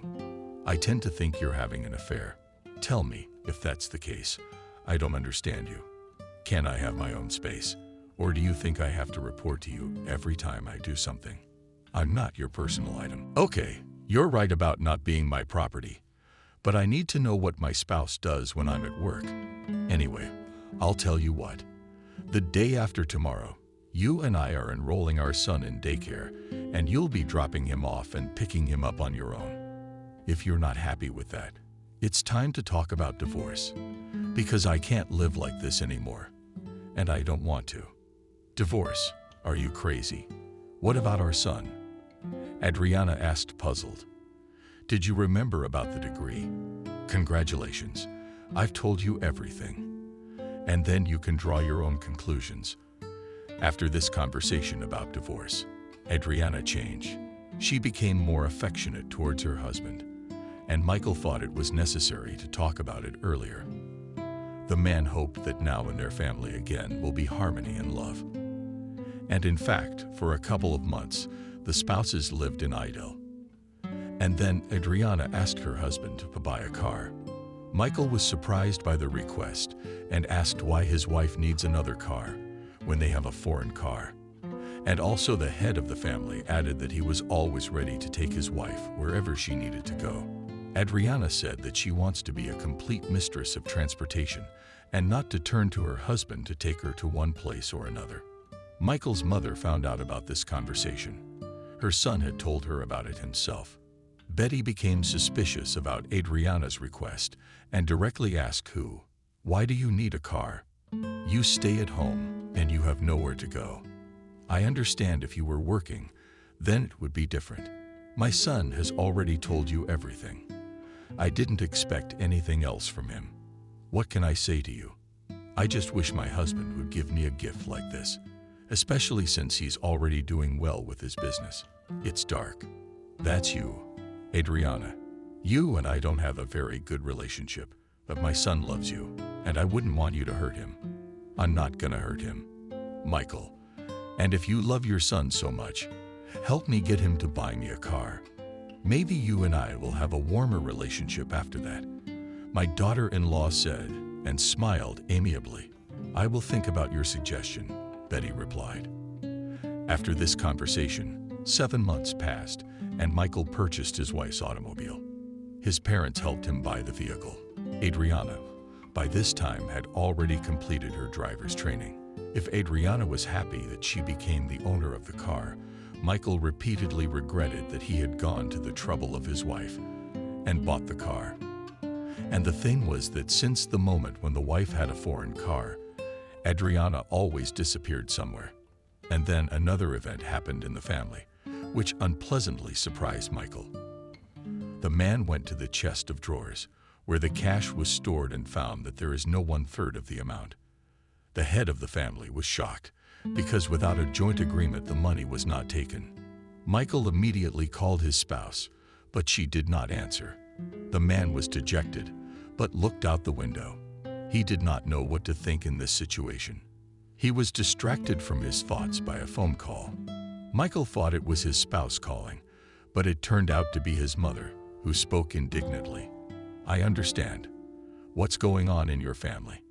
I tend to think you're having an affair. Tell me if that's the case. I don't understand you. Can I have my own space? Or do you think I have to report to you every time I do something? I'm not your personal item." "Okay, you're right about not being my property, but I need to know what my spouse does when I'm at work. Anyway, I'll tell you what. The day after tomorrow, you and I are enrolling our son in daycare, and you'll be dropping him off and picking him up on your own. If you're not happy with that, it's time to talk about divorce, because I can't live like this anymore, and I don't want to." "Divorce? Are you crazy? What about our son?" Adriana asked, puzzled. "Did you remember about the degree? Congratulations. I've told you everything. And then you can draw your own conclusions." After this conversation about divorce, Adriana changed. She became more affectionate towards her husband, and Michael thought it was necessary to talk about it earlier. The man hoped that now in their family again will be harmony and love. And in fact, for a couple of months, the spouses lived in idyll. And then Adriana asked her husband to buy a car. Michael was surprised by the request and asked why his wife needs another car when they have a foreign car. And also the head of the family added that he was always ready to take his wife wherever she needed to go. Adriana said that she wants to be a complete mistress of transportation and not to turn to her husband to take her to one place or another. Michael's mother found out about this conversation. Her son had told her about it himself. Betty became suspicious about Adriana's request and directly asked who. "Why do you need a car? You stay at home and you have nowhere to go. I understand if you were working, then it would be different. My son has already told you everything. I didn't expect anything else from him. What can I say to you? I just wish my husband would give me a gift like this, especially since he's already doing well with his business. It's dark. That's you, Adriana. You and I don't have a very good relationship, but my son loves you, and I wouldn't want you to hurt him. I'm not gonna hurt him, Michael. And if you love your son so much, help me get him to buy me a car. Maybe you and I will have a warmer relationship after that. My daughter-in-law said, and smiled amiably. I will think about your suggestion, Betty replied. After this conversation, 7 months passed, and Michael purchased his wife's automobile. His parents helped him buy the vehicle. Adriana, by this time, had already completed her driver's training. If Adriana was happy that she became the owner of the car, Michael repeatedly regretted that he had gone to the trouble of his wife and bought the car. And the thing was that since the moment when the wife had a foreign car, Adriana always disappeared somewhere. And then another event happened in the family, which unpleasantly surprised Michael. The man went to the chest of drawers, where the cash was stored, and found that there is no 1/3 of the amount. The head of the family was shocked, because without a joint agreement the money was not taken. Michael immediately called his spouse, but she did not answer. The man was dejected, but looked out the window. He did not know what to think in this situation. He was distracted from his thoughts by a phone call. Michael thought it was his spouse calling, but it turned out to be his mother, who spoke indignantly. I understand what's going on in your family,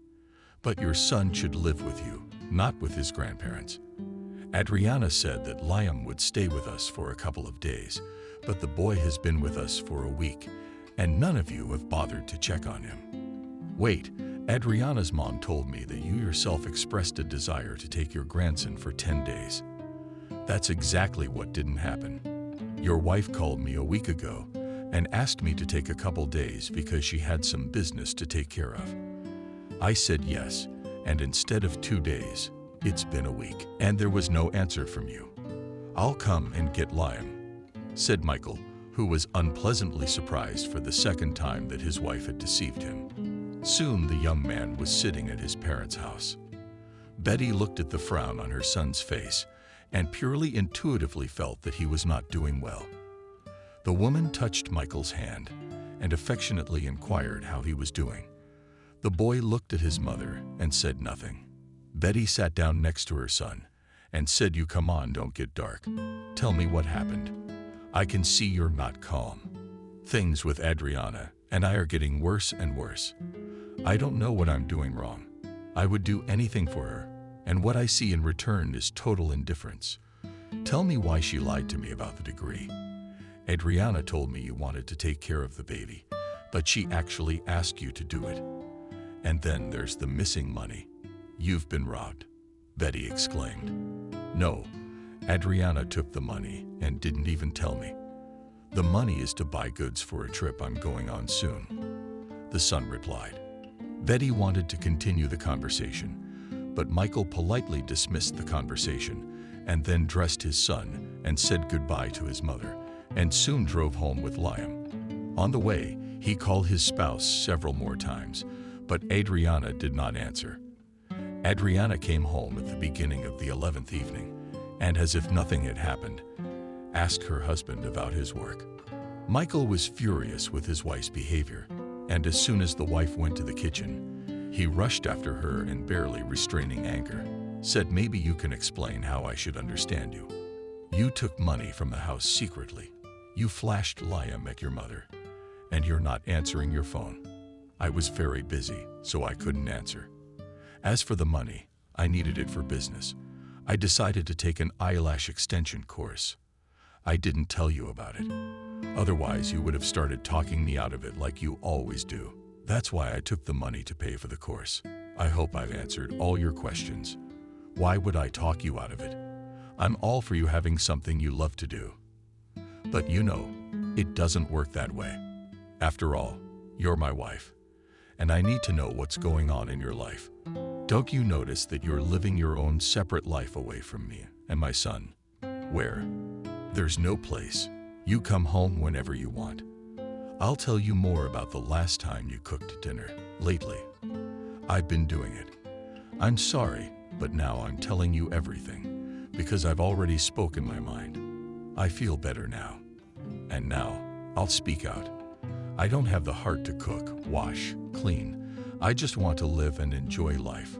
but your son should live with you, not with his grandparents. Adriana said that Liam would stay with us for a couple of days, but the boy has been with us for a week, and none of you have bothered to check on him. Wait, Adriana's mom told me that you yourself expressed a desire to take your grandson for 10 days. That's exactly what didn't happen. Your wife called me a week ago and asked me to take a couple days because she had some business to take care of. I said yes, and instead of 2 days, it's been a week, and there was no answer from you. I'll come and get Liam, said Michael, who was unpleasantly surprised for the second time that his wife had deceived him. Soon the young man was sitting at his parents' house. Betty looked at the frown on her son's face and purely intuitively felt that he was not doing well. The woman touched Michael's hand and affectionately inquired how he was doing. The boy looked at his mother and said nothing. Betty sat down next to her son and said, "You come on, don't get dark. Tell me what happened. I can see you're not calm. Things with Adriana and I are getting worse and worse. I don't know what I'm doing wrong. I would do anything for her, and what I see in return is total indifference. Tell me why she lied to me about the degree. Adriana told me you wanted to take care of the baby, but she actually asked you to do it. And then there's the missing money. You've been robbed," Betty exclaimed. "No, Adriana took the money and didn't even tell me. The money is to buy goods for a trip I'm going on soon," the son replied. Betty wanted to continue the conversation, but Michael politely dismissed the conversation and then dressed his son and said goodbye to his mother and soon drove home with Liam. On the way, he called his spouse several more times, but Adriana did not answer. Adriana came home at the beginning of the 11th evening and, as if nothing had happened, asked her husband about his work. Michael was furious with his wife's behavior, and as soon as the wife went to the kitchen, he rushed after her and, barely restraining anger, said, "Maybe you can explain how I should understand you. You took money from the house secretly. You flashed Liam at your mother, and you're not answering your phone. I was very busy, so I couldn't answer. As for the money, I needed it for business. I decided to take an eyelash extension course. I didn't tell you about it. Otherwise, you would have started talking me out of it like you always do. That's why I took the money to pay for the course. I hope I've answered all your questions. Why would I talk you out of it? I'm all for you having something you love to do. But you know, it doesn't work that way. After all, you're my wife, and I need to know what's going on in your life. Don't you notice that you're living your own separate life away from me and my son, where there's no place. You come home whenever you want. I'll tell you more about the last time you cooked dinner lately. I've been doing it. I'm sorry, but now I'm telling you everything, because I've already spoken my mind. I feel better now. And now, I'll speak out. I don't have the heart to cook, wash, clean. I just want to live and enjoy life.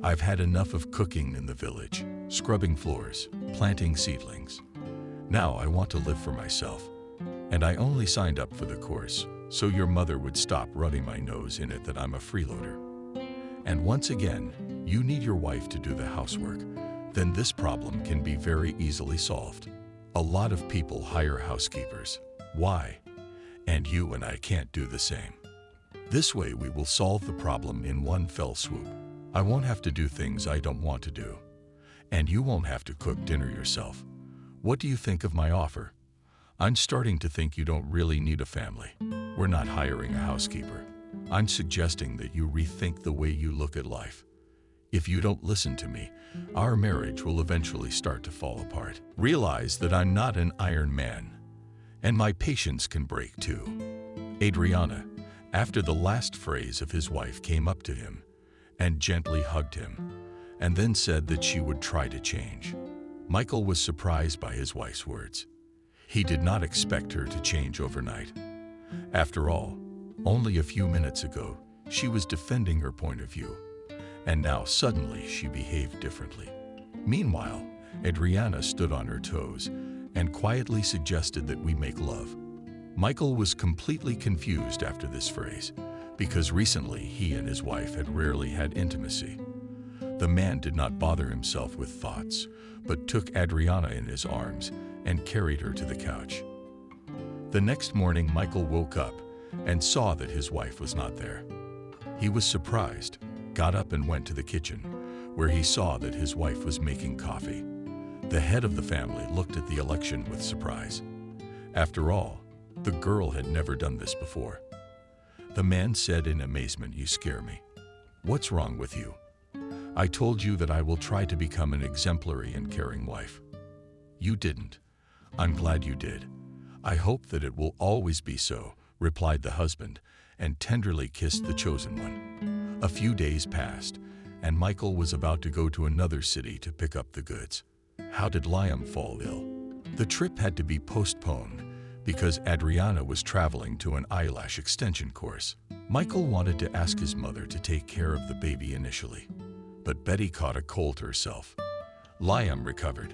I've had enough of cooking in the village, scrubbing floors, planting seedlings. Now I want to live for myself. And I only signed up for the course so your mother would stop running my nose in it that I'm a freeloader. And once again, you need your wife to do the housework. Then this problem can be very easily solved. A lot of people hire housekeepers. Why? And you and I can't do the same. This way we will solve the problem in one fell swoop. I won't have to do things I don't want to do. And you won't have to cook dinner yourself. What do you think of my offer? I'm starting to think you don't really need a family. We're not hiring a housekeeper. I'm suggesting that you rethink the way you look at life. If you don't listen to me, our marriage will eventually start to fall apart. Realize that I'm not an iron man, and my patience can break too. Adriana, after the last phrase of his wife, came up to him and gently hugged him, and then said that she would try to change. Michael was surprised by his wife's words. He did not expect her to change overnight. After all, only a few minutes ago, she was defending her point of view, and now suddenly she behaved differently. Meanwhile, Adriana stood on her toes and quietly suggested that we make love. Michael was completely confused after this phrase, because recently he and his wife had rarely had intimacy. The man did not bother himself with thoughts, but took Adriana in his arms and carried her to the couch. The next morning, Michael woke up and saw that his wife was not there. He was surprised, got up and went to the kitchen, where he saw that his wife was making coffee. The head of the family looked at the election with surprise. After all, the girl had never done this before. The man said in amazement, "You scare me. What's wrong with you? I told you that I will try to become an exemplary and caring wife. You didn't. I'm glad you did. I hope that it will always be so," replied the husband, and tenderly kissed the chosen one. A few days passed, and Michael was about to go to another city to pick up the goods. How did Liam fall ill? The trip had to be postponed because Adriana was traveling to an eyelash extension course. Michael wanted to ask his mother to take care of the baby initially, but Betty caught a cold herself. Liam recovered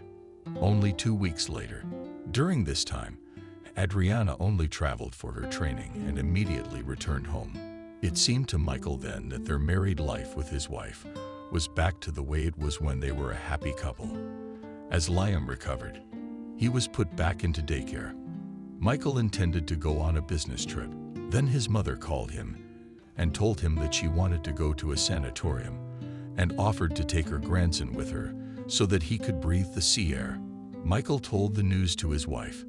only 2 weeks later. During this time, Adriana only traveled for her training and immediately returned home. It seemed to Michael then that their married life with his wife was back to the way it was when they were a happy couple. As Liam recovered, he was put back into daycare. Michael intended to go on a business trip. Then his mother called him and told him that she wanted to go to a sanatorium and offered to take her grandson with her so that he could breathe the sea air. Michael told the news to his wife,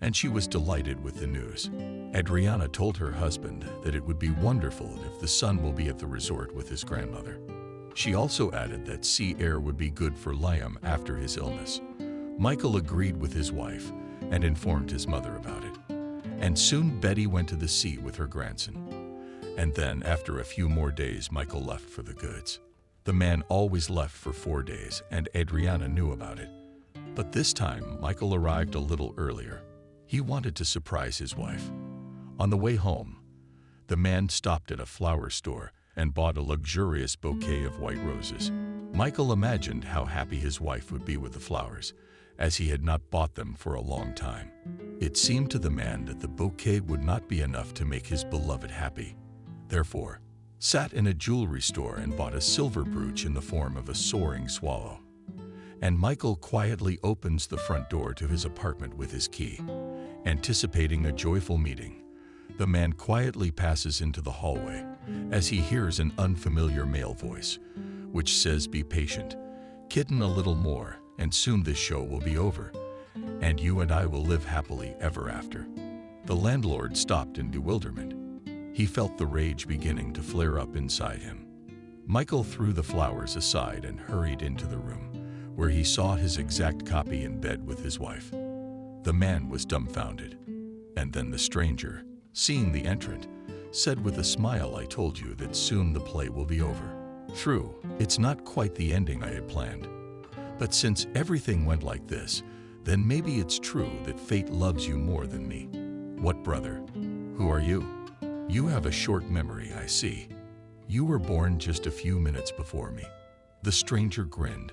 and she was delighted with the news. Adriana told her husband that it would be wonderful if the son will be at the resort with his grandmother. She also added that sea air would be good for Liam after his illness. Michael agreed with his wife and informed his mother about it. And soon Betty went to the sea with her grandson. And then, after a few more days, Michael left for the goods. The man always left for 4 days, and Adriana knew about it. But this time, Michael arrived a little earlier. He wanted to surprise his wife. On the way home, the man stopped at a flower store and bought a luxurious bouquet of white roses. Michael imagined how happy his wife would be with the flowers, as he had not bought them for a long time. It seemed to the man that the bouquet would not be enough to make his beloved happy. Therefore, sat in a jewelry store and bought a silver brooch in the form of a soaring swallow. And Michael quietly opens the front door to his apartment with his key. Anticipating a joyful meeting, the man quietly passes into the hallway as he hears an unfamiliar male voice, which says, "Be patient, kitten a little more, and soon this show will be over, and you and I will live happily ever after." The landlord stopped in bewilderment. He felt the rage beginning to flare up inside him. Michael threw the flowers aside and hurried into the room, where he saw his exact copy in bed with his wife. The man was dumbfounded, and then the stranger, seeing the entrant, said with a smile, "I told you that soon the play will be over." True, it's not quite the ending I had planned. But since everything went like this, then maybe it's true that fate loves you more than me. What brother? Who are you? You have a short memory, I see. You were born just a few minutes before me. The stranger grinned.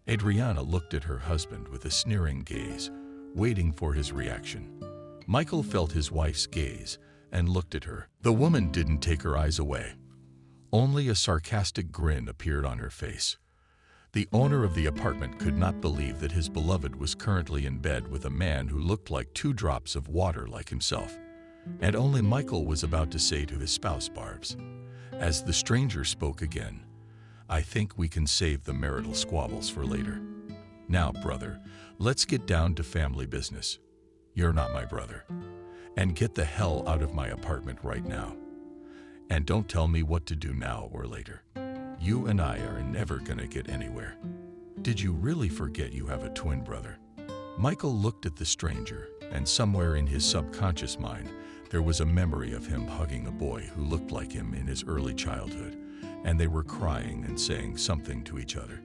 Adriana looked at her husband with a sneering gaze, waiting for his reaction. Michael felt his wife's gaze and looked at her. The woman didn't take her eyes away. Only a sarcastic grin appeared on her face. The owner of the apartment could not believe that his beloved was currently in bed with a man who looked like 2 drops of water like himself. And only Michael was about to say to his spouse, Barbs, as the stranger spoke again, "I think we can save the marital squabbles for later. Now, brother, let's get down to family business. You're not my brother. And get the hell out of my apartment right now. And don't tell me what to do now or later. You and I are never gonna get anywhere." Did you really forget you have a twin brother? Michael looked at the stranger, and somewhere in his subconscious mind, there was a memory of him hugging a boy who looked like him in his early childhood, and they were crying and saying something to each other.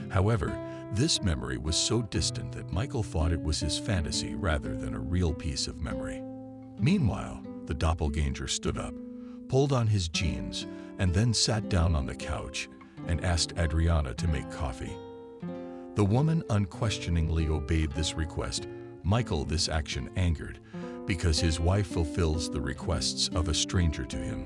However, this memory was so distant that Michael thought it was his fantasy rather than a real piece of memory. Meanwhile, the doppelganger stood up, pulled on his jeans, and then sat down on the couch and asked Adriana to make coffee. The woman unquestioningly obeyed this request. Michael, this action angered, because his wife fulfills the requests of a stranger to him.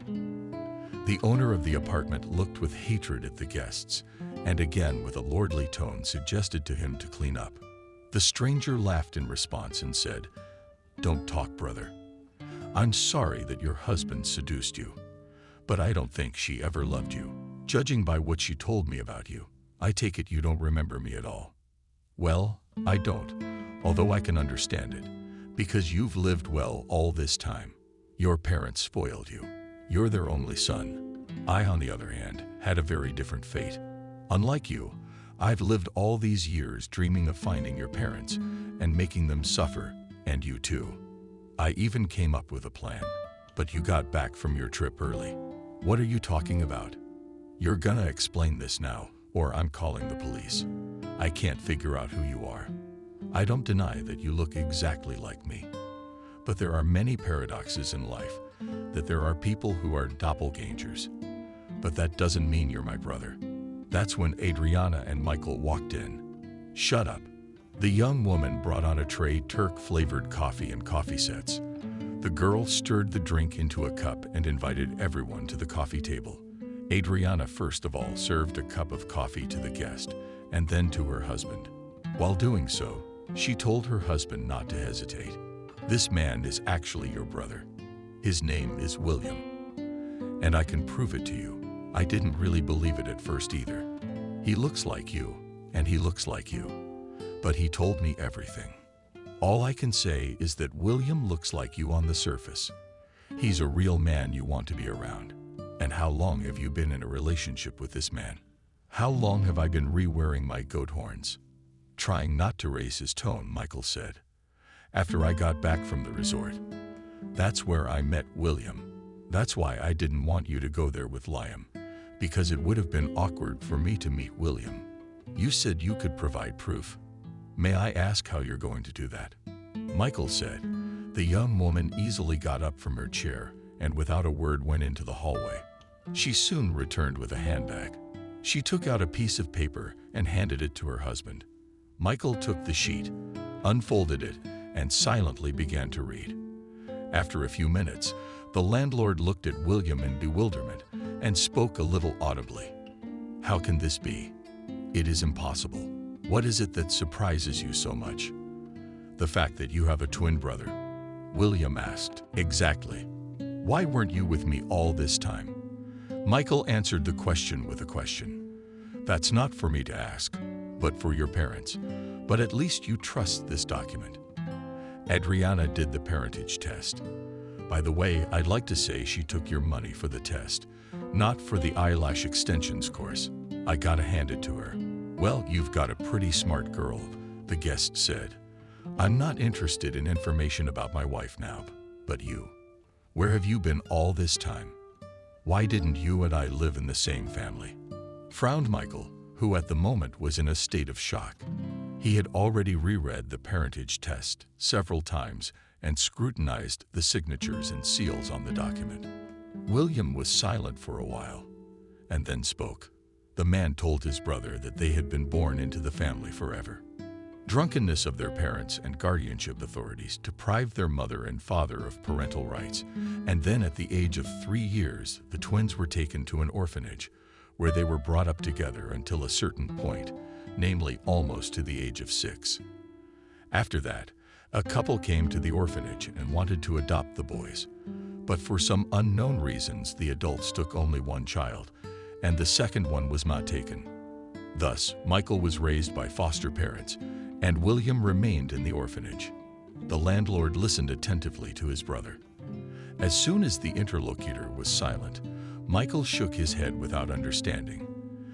The owner of the apartment looked with hatred at the guests, and again with a lordly tone suggested to him to clean up. The stranger laughed in response and said, "Don't talk, brother. I'm sorry that your husband seduced you, but I don't think she ever loved you. Judging by what she told me about you, I take it you don't remember me at all." "Well, I don't, although I can understand it, because you've lived well all this time. Your parents spoiled you. You're their only son. I, on the other hand, had a very different fate. Unlike you, I've lived all these years dreaming of finding your parents and making them suffer, and you too. I even came up with a plan, but you got back from your trip early." "What are you talking about?" "You're gonna explain this now, or I'm calling the police. I can't figure out who you are. I don't deny that you look exactly like me. But there are many paradoxes in life, that there are people who are doppelgangers. But that doesn't mean you're my brother." That's when Adriana and Michael walked in. "Shut up." The young woman brought on a tray Turk-flavored coffee and coffee sets. The girl stirred the drink into a cup and invited everyone to the coffee table. Adriana first of all served a cup of coffee to the guest, and then to her husband. While doing so, she told her husband not to hesitate. "This man is actually your brother. His name is William. And I can prove it to you. I didn't really believe it at first either. He looks like you, and he looks like you. But he told me everything. All I can say is that William looks like you on the surface. He's a real man you want to be around. And how long have you been in a relationship with this man?" "How long have I been re-wearing my goat horns?" Trying not to raise his tone, Michael said. "After I got back from the resort. That's where I met William. That's why I didn't want you to go there with Liam, because it would have been awkward for me to meet William. You said you could provide proof. May I ask how you're going to do that?" Michael said. The young woman easily got up from her chair and without a word went into the hallway. She soon returned with a handbag. She took out a piece of paper and handed it to her husband. Michael took the sheet, unfolded it, and silently began to read. After a few minutes, the landlord looked at William in bewilderment and spoke a little audibly. "How can this be? It is impossible. What is it that surprises you so much?" "The fact that you have a twin brother," William asked. "Exactly. Why weren't you with me all this time?" Michael answered the question with a question. "That's not for me to ask, but for your parents. But at least you trust this document." Adriana did the parentage test. By the way, I'd like to say she took your money for the test, not for the eyelash extensions course. I gotta hand it to her. "Well, you've got a pretty smart girl," the guest said. "I'm not interested in information about my wife now, but you. Where have you been all this time? Why didn't you and I live in the same family?" Frowned Michael, who at the moment was in a state of shock. He had already reread the parentage test several times and scrutinized the signatures and seals on the document. William was silent for a while, and then spoke. The man told his brother that they had been born into the family forever. Drunkenness of their parents and guardianship authorities deprived their mother and father of parental rights, and then at the age of 3 years, the twins were taken to an orphanage, where they were brought up together until a certain point, namely almost to the age of 6. After that, a couple came to the orphanage and wanted to adopt the boys, but for some unknown reasons, the adults took only one child, and the second one was not taken. Thus, Michael was raised by foster parents, and William remained in the orphanage. The landlord listened attentively to his brother. As soon as the interlocutor was silent, Michael shook his head without understanding,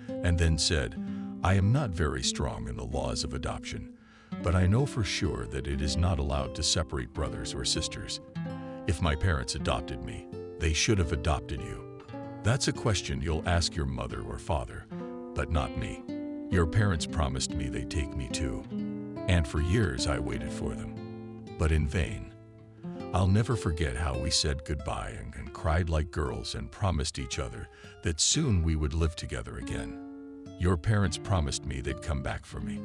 and then said, "I am not very strong in the laws of adoption, but I know for sure that it is not allowed to separate brothers or sisters. If my parents adopted me, they should have adopted you. That's a question you'll ask your mother or father, but not me. Your parents promised me they'd take me too, and for years I waited for them, but in vain. I'll never forget how we said goodbye and cried like girls and promised each other that soon we would live together again. Your parents promised me they'd come back for me.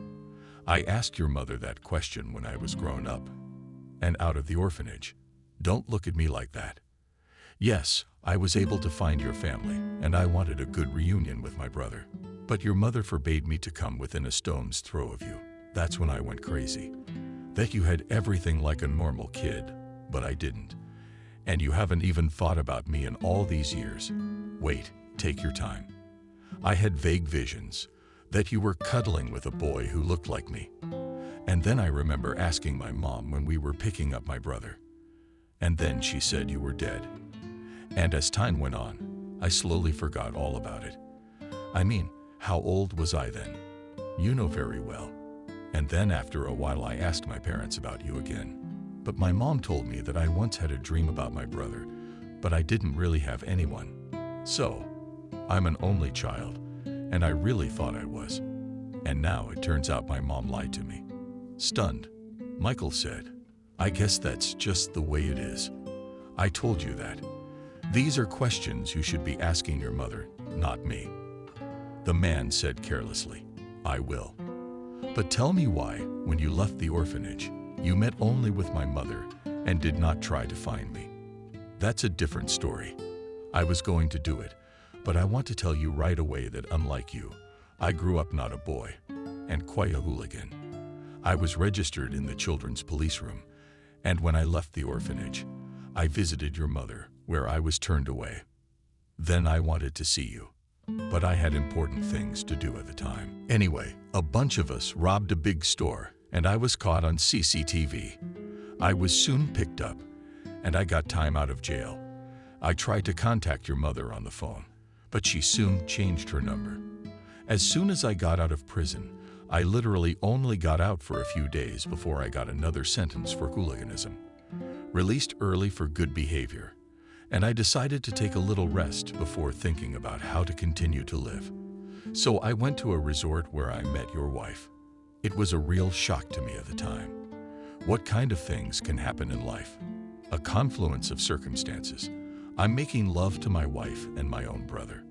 I asked your mother that question when I was grown up and out of the orphanage. Don't look at me like that. Yes, I was able to find your family, and I wanted a good reunion with my brother. But your mother forbade me to come within a stone's throw of you. That's when I went crazy. That you had everything like a normal kid, but I didn't. And you haven't even thought about me in all these years. Wait, take your time. I had vague visions that you were cuddling with a boy who looked like me. And then I remember asking my mom when we were picking up my brother. And then she said you were dead. And as time went on, I slowly forgot all about it. I mean, how old was I then? You know very well. And then after a while I asked my parents about you again. But my mom told me that I once had a dream about my brother, but I didn't really have anyone. So, I'm an only child, and I really thought I was. And now it turns out my mom lied to me. Stunned, Michael said, "I guess that's just the way it is. I told you that. These are questions you should be asking your mother, not me." The man said carelessly, "I will. But tell me why, when you left the orphanage, you met only with my mother and did not try to find me. That's a different story. I was going to do it, but I want to tell you right away that unlike you, I grew up not a boy, and quite a hooligan. I was registered in the children's police room, and when I left the orphanage, I visited your mother, where I was turned away. Then I wanted to see you, but I had important things to do at the time. Anyway, a bunch of us robbed a big store, and I was caught on CCTV. I was soon picked up, and I got time out of jail. I tried to contact your mother on the phone, but she soon changed her number. As soon as I got out of prison, I literally only got out for a few days before I got another sentence for hooliganism. Released early for good behavior, and I decided to take a little rest before thinking about how to continue to live. So I went to a resort where I met your wife. It was a real shock to me at the time. What kind of things can happen in life? A confluence of circumstances. I'm making love to my wife and my own brother.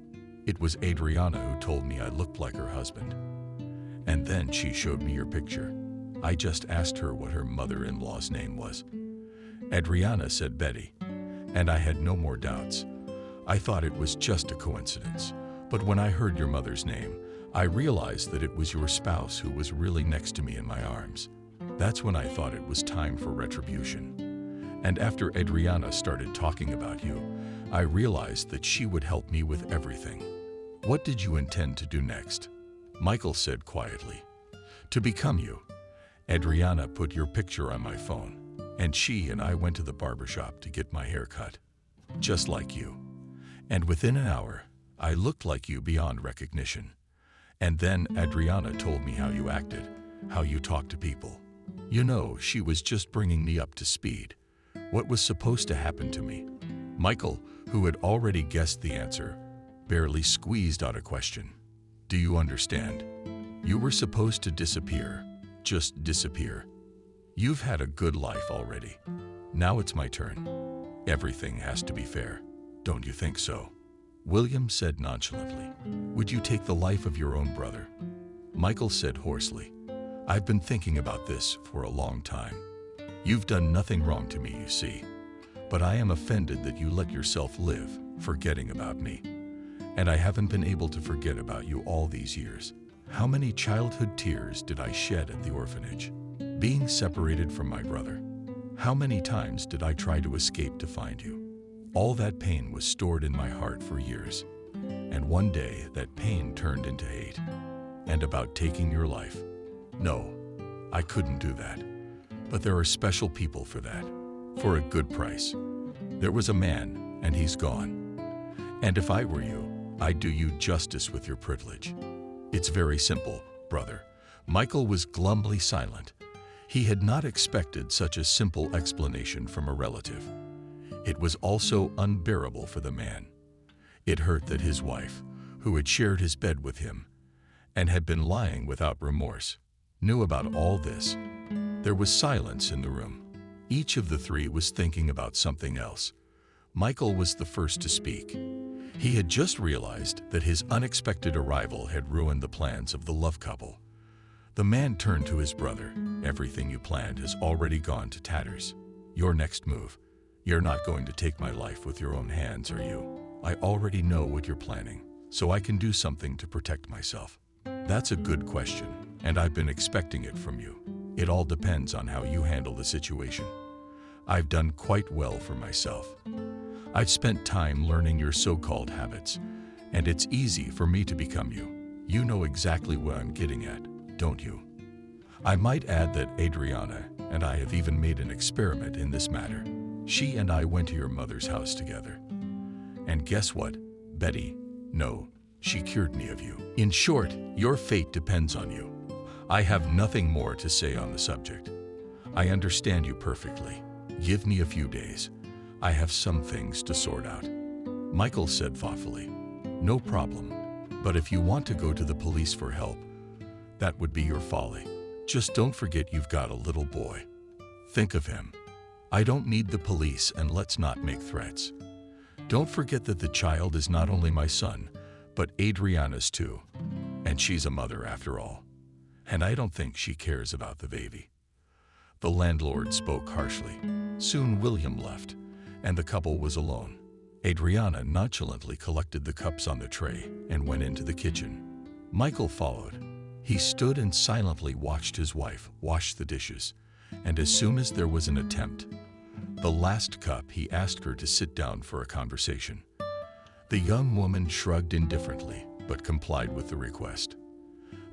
It was Adriana who told me I looked like her husband. And then she showed me your picture. I just asked her what her mother-in-law's name was. Adriana said Betty, and I had no more doubts. I thought it was just a coincidence, but when I heard your mother's name, I realized that it was your spouse who was really next to me in my arms. That's when I thought it was time for retribution. And after Adriana started talking about you, I realized that she would help me with everything. What did you intend to do next? Michael said quietly, "To become you." Adriana put your picture on my phone, and she and I went to the barbershop to get my hair cut. Just like you. And within an hour, I looked like you beyond recognition. And then Adriana told me how you acted, how you talked to people. You know, she was just bringing me up to speed. What was supposed to happen to me? Michael, who had already guessed the answer, barely squeezed out a question. Do you understand? You were supposed to disappear. Just disappear. You've had a good life already. Now it's my turn. Everything has to be fair. Don't you think so? William said nonchalantly. Would you take the life of your own brother? Michael said hoarsely. I've been thinking about this for a long time. You've done nothing wrong to me, you see. But I am offended that you let yourself live, forgetting about me. And I haven't been able to forget about you all these years. How many childhood tears did I shed at the orphanage? Being separated from my brother. How many times did I try to escape to find you? All that pain was stored in my heart for years. And one day that pain turned into hate. And about taking your life. No, I couldn't do that. But there are special people for that. For a good price. There was a man, and he's gone. And if I were you, I'd do you justice with your privilege. It's very simple, brother. Michael was glumly silent. He had not expected such a simple explanation from a relative. It was also unbearable for the man. It hurt that his wife, who had shared his bed with him, and had been lying without remorse, knew about all this. There was silence in the room. Each of the three was thinking about something else. Michael was the first to speak. He had just realized that his unexpected arrival had ruined the plans of the love couple. The man turned to his brother. Everything you planned has already gone to tatters. Your next move. You're not going to take my life with your own hands, are you? I already know what you're planning, so I can do something to protect myself. That's a good question, and I've been expecting it from you. It all depends on how you handle the situation. I've done quite well for myself. I've spent time learning your so-called habits, and it's easy for me to become you. You know exactly what I'm getting at, don't you? I might add that Adriana and I have even made an experiment in this matter. She and I went to your mother's house together. And guess what, Betty? No, she cured me of you. In short, your fate depends on you. I have nothing more to say on the subject. I understand you perfectly. Give me a few days. I have some things to sort out. Michael said thoughtfully. No problem. But if you want to go to the police for help, that would be your folly. Just don't forget you've got a little boy. Think of him. I don't need the police, and let's not make threats. Don't forget that the child is not only my son, but Adriana's too. And she's a mother after all. And I don't think she cares about the baby. The landlord spoke harshly. Soon William left, and the couple was alone. Adriana nonchalantly collected the cups on the tray and went into the kitchen. Michael followed. He stood and silently watched his wife wash the dishes, and as soon as there was an attempt, the last cup, he asked her to sit down for a conversation. The young woman shrugged indifferently, but complied with the request.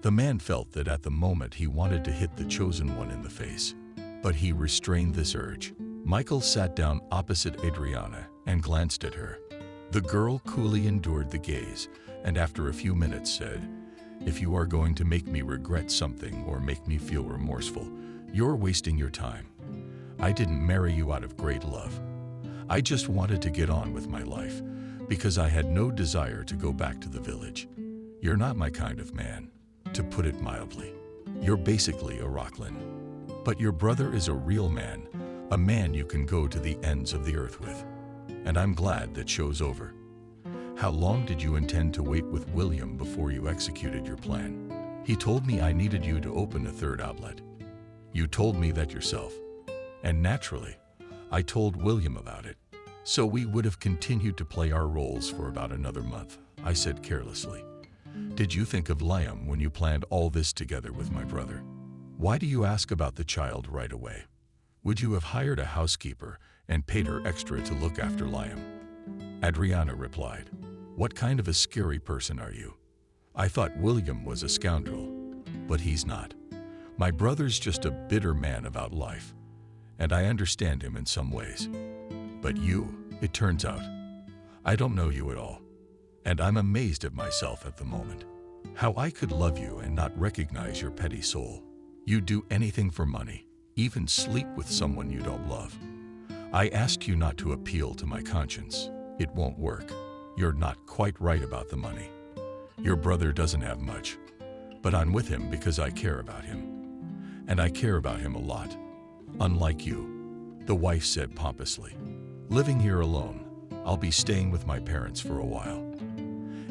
The man felt that at the moment he wanted to hit the chosen one in the face, but he restrained this urge. Michael sat down opposite Adriana and glanced at her. The girl coolly endured the gaze, and after a few minutes said, "If you are going to make me regret something or make me feel remorseful, you're wasting your time. I didn't marry you out of great love. I just wanted to get on with my life because I had no desire to go back to the village. You're not my kind of man, to put it mildly. You're basically a Rockland. But your brother is a real man, a man you can go to the ends of the earth with. And I'm glad that show's over. How long did you intend to wait with William before you executed your plan? He told me I needed you to open a third outlet. You told me that yourself. And naturally, I told William about it. So we would have continued to play our roles for about another month," I said carelessly. "Did you think of Liam when you planned all this together with my brother? Why do you ask about the child right away? Would you have hired a housekeeper and paid her extra to look after Liam?" Adriana replied, "What kind of a scary person are you? I thought William was a scoundrel, but he's not. My brother's just a bitter man about life, and I understand him in some ways. But you, it turns out, I don't know you at all, and I'm amazed at myself at the moment. How I could love you and not recognize your petty soul. You'd do anything for money, even sleep with someone you don't love. I asked you not to appeal to my conscience. It won't work. You're not quite right about the money. Your brother doesn't have much, but I'm with him because I care about him. And I care about him a lot. Unlike you, the wife said pompously. Living here alone, I'll be staying with my parents for a while.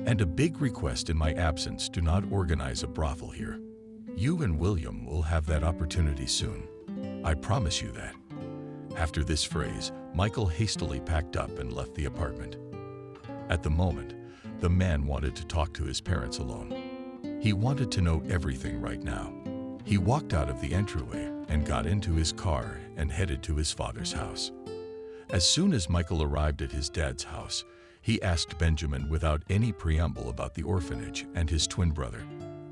And a big request in my absence, do not organize a brothel here. You and William will have that opportunity soon. I promise you that. After this phrase, Michael hastily packed up and left the apartment. At the moment, the man wanted to talk to his parents alone. He wanted to know everything right now. He walked out of the entryway and got into his car and headed to his father's house. As soon as Michael arrived at his dad's house, he asked Benjamin without any preamble about the orphanage and his twin brother.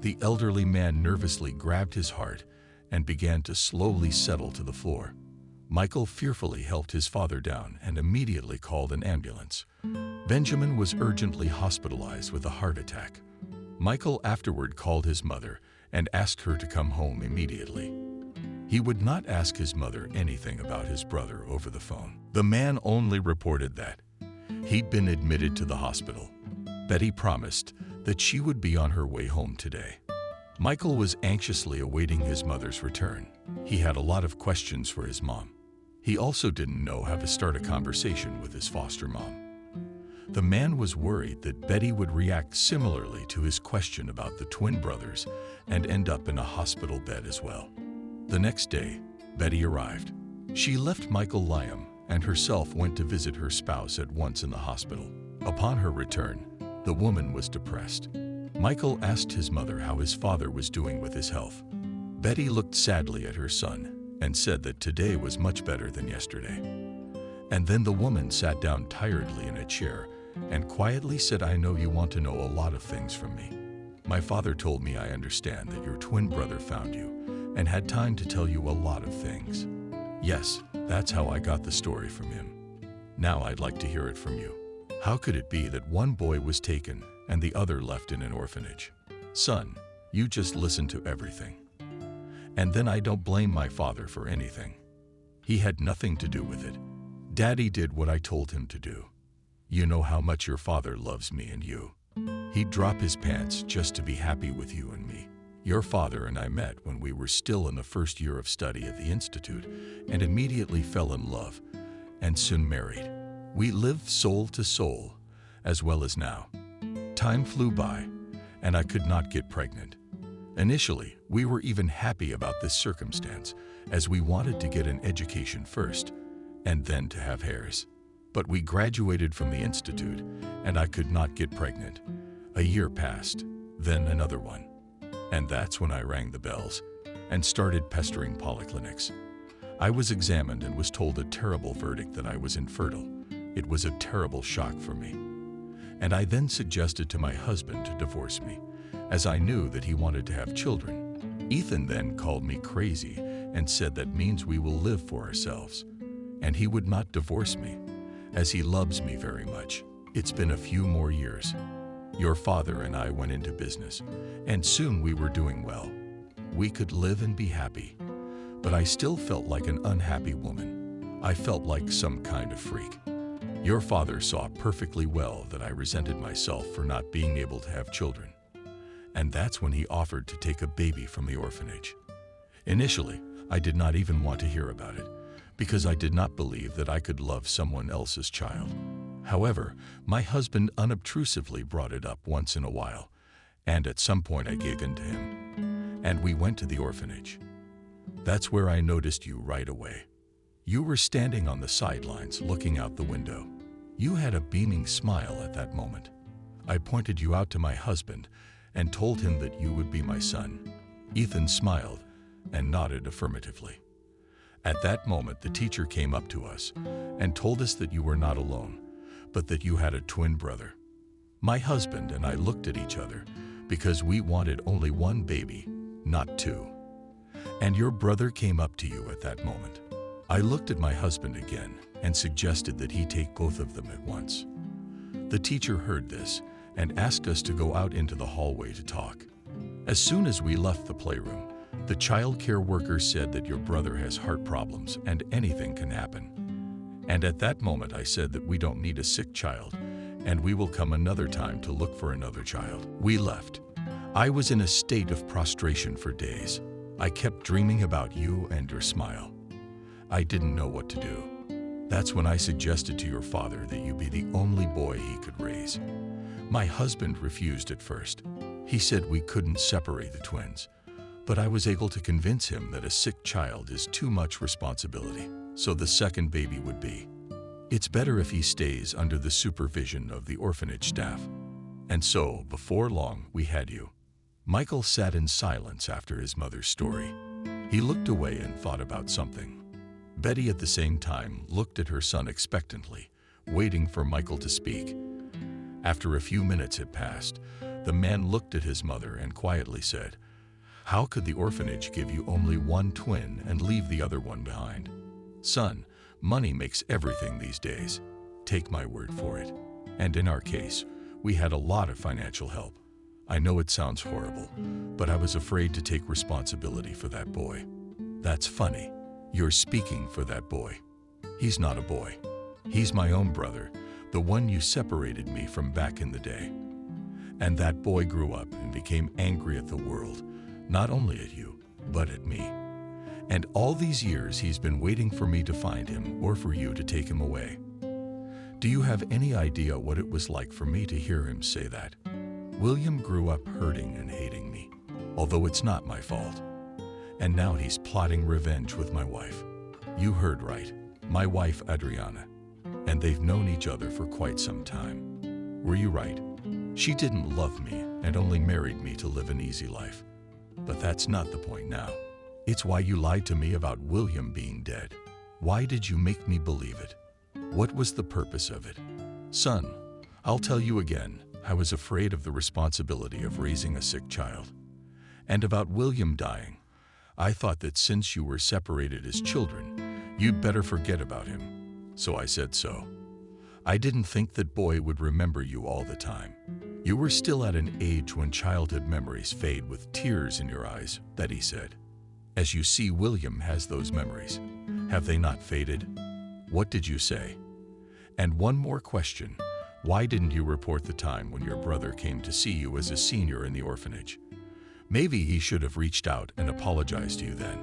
The elderly man nervously grabbed his heart and began to slowly settle to the floor. Michael fearfully helped his father down and immediately called an ambulance. Benjamin was urgently hospitalized with a heart attack. Michael afterward called his mother and asked her to come home immediately. He would not ask his mother anything about his brother over the phone. The man only reported that he'd been admitted to the hospital. Betty promised that she would be on her way home today. Michael was anxiously awaiting his mother's return. He had a lot of questions for his mom. He also didn't know how to start a conversation with his foster mom. The man was worried that Betty would react similarly to his question about the twin brothers and end up in a hospital bed as well. The next day, Betty arrived. She left Michael Liam and herself went to visit her spouse at once in the hospital. Upon her return, the woman was depressed. Michael asked his mother how his father was doing with his health. Betty looked sadly at her son and said that today was much better than yesterday. And then the woman sat down tiredly in a chair and quietly said, "I know you want to know a lot of things from me. My father told me I understand that your twin brother found you and had time to tell you a lot of things. Yes, that's how I got the story from him. Now I'd like to hear it from you. How could it be that one boy was taken and the other left in an orphanage? Son, you just listen to everything. And then I don't blame my father for anything. He had nothing to do with it. Daddy did what I told him to do. You know how much your father loves me and you. He'd drop his pants just to be happy with you and me. Your father and I met when we were still in the first year of study at the Institute and immediately fell in love and soon married. We lived soul to soul, as well as now. Time flew by, and I could not get pregnant. Initially, we were even happy about this circumstance, as we wanted to get an education first, and then to have heirs. But we graduated from the Institute, and I could not get pregnant. A year passed, then another one. And that's when I rang the bells and started pestering polyclinics. I was examined and was told a terrible verdict that I was infertile. It was a terrible shock for me. And I then suggested to my husband to divorce me, as I knew that he wanted to have children. Ethan then called me crazy and said that means we will live for ourselves. And he would not divorce me, as he loves me very much. It's been a few more years. Your father and I went into business, and soon we were doing well. We could live and be happy. But I still felt like an unhappy woman. I felt like some kind of freak. Your father saw perfectly well that I resented myself for not being able to have children. And that's when he offered to take a baby from the orphanage. Initially, I did not even want to hear about it, because I did not believe that I could love someone else's child. However, my husband unobtrusively brought it up once in a while, and at some point I gave in to him, and we went to the orphanage. That's where I noticed you right away. You were standing on the sidelines looking out the window. You had a beaming smile at that moment. I pointed you out to my husband and told him that you would be my son. Ethan smiled and nodded affirmatively. At that moment, the teacher came up to us and told us that you were not alone, but that you had a twin brother. My husband and I looked at each other because we wanted only one baby, not two. And your brother came up to you at that moment. I looked at my husband again and suggested that he take both of them at once. The teacher heard this and asked us to go out into the hallway to talk. As soon as we left the playroom, the child care worker said that your brother has heart problems and anything can happen. And at that moment I said that we don't need a sick child, and we will come another time to look for another child. We left. I was in a state of prostration for days. I kept dreaming about you and your smile. I didn't know what to do. That's when I suggested to your father that you be the only boy he could raise. My husband refused at first. He said we couldn't separate the twins, but I was able to convince him that a sick child is too much responsibility, so the second baby would be. It's better if he stays under the supervision of the orphanage staff. And so, before long, we had you. Michael sat in silence after his mother's story. He looked away and thought about something. Betty at the same time looked at her son expectantly, waiting for Michael to speak. After a few minutes had passed, the man looked at his mother and quietly said, "How could the orphanage give you only one twin and leave the other one behind? Son, money makes everything these days. Take my word for it. And in our case, we had a lot of financial help. I know it sounds horrible, but I was afraid to take responsibility for that boy." "That's funny. You're speaking for that boy. He's not a boy. He's my own brother, the one you separated me from back in the day." And that boy grew up and became angry at the world, not only at you, but at me. And all these years he's been waiting for me to find him or for you to take him away. Do you have any idea what it was like for me to hear him say that? William grew up hurting and hating me, although it's not my fault. And now he's plotting revenge with my wife. You heard right, my wife Adriana. And they've known each other for quite some time. Were you right? She didn't love me and only married me to live an easy life. But that's not the point now. It's why you lied to me about William being dead. Why did you make me believe it? What was the purpose of it? Son, I'll tell you again, I was afraid of the responsibility of raising a sick child. And about William dying, I thought that since you were separated as children, you'd better forget about him. So I said so. I didn't think that boy would remember you all the time. You were still at an age when childhood memories fade with tears in your eyes, Betty said. As you see, William has those memories. Have they not faded? What did you say? And one more question. Why didn't you report the time when your brother came to see you as a senior in the orphanage? Maybe he should have reached out and apologized to you then,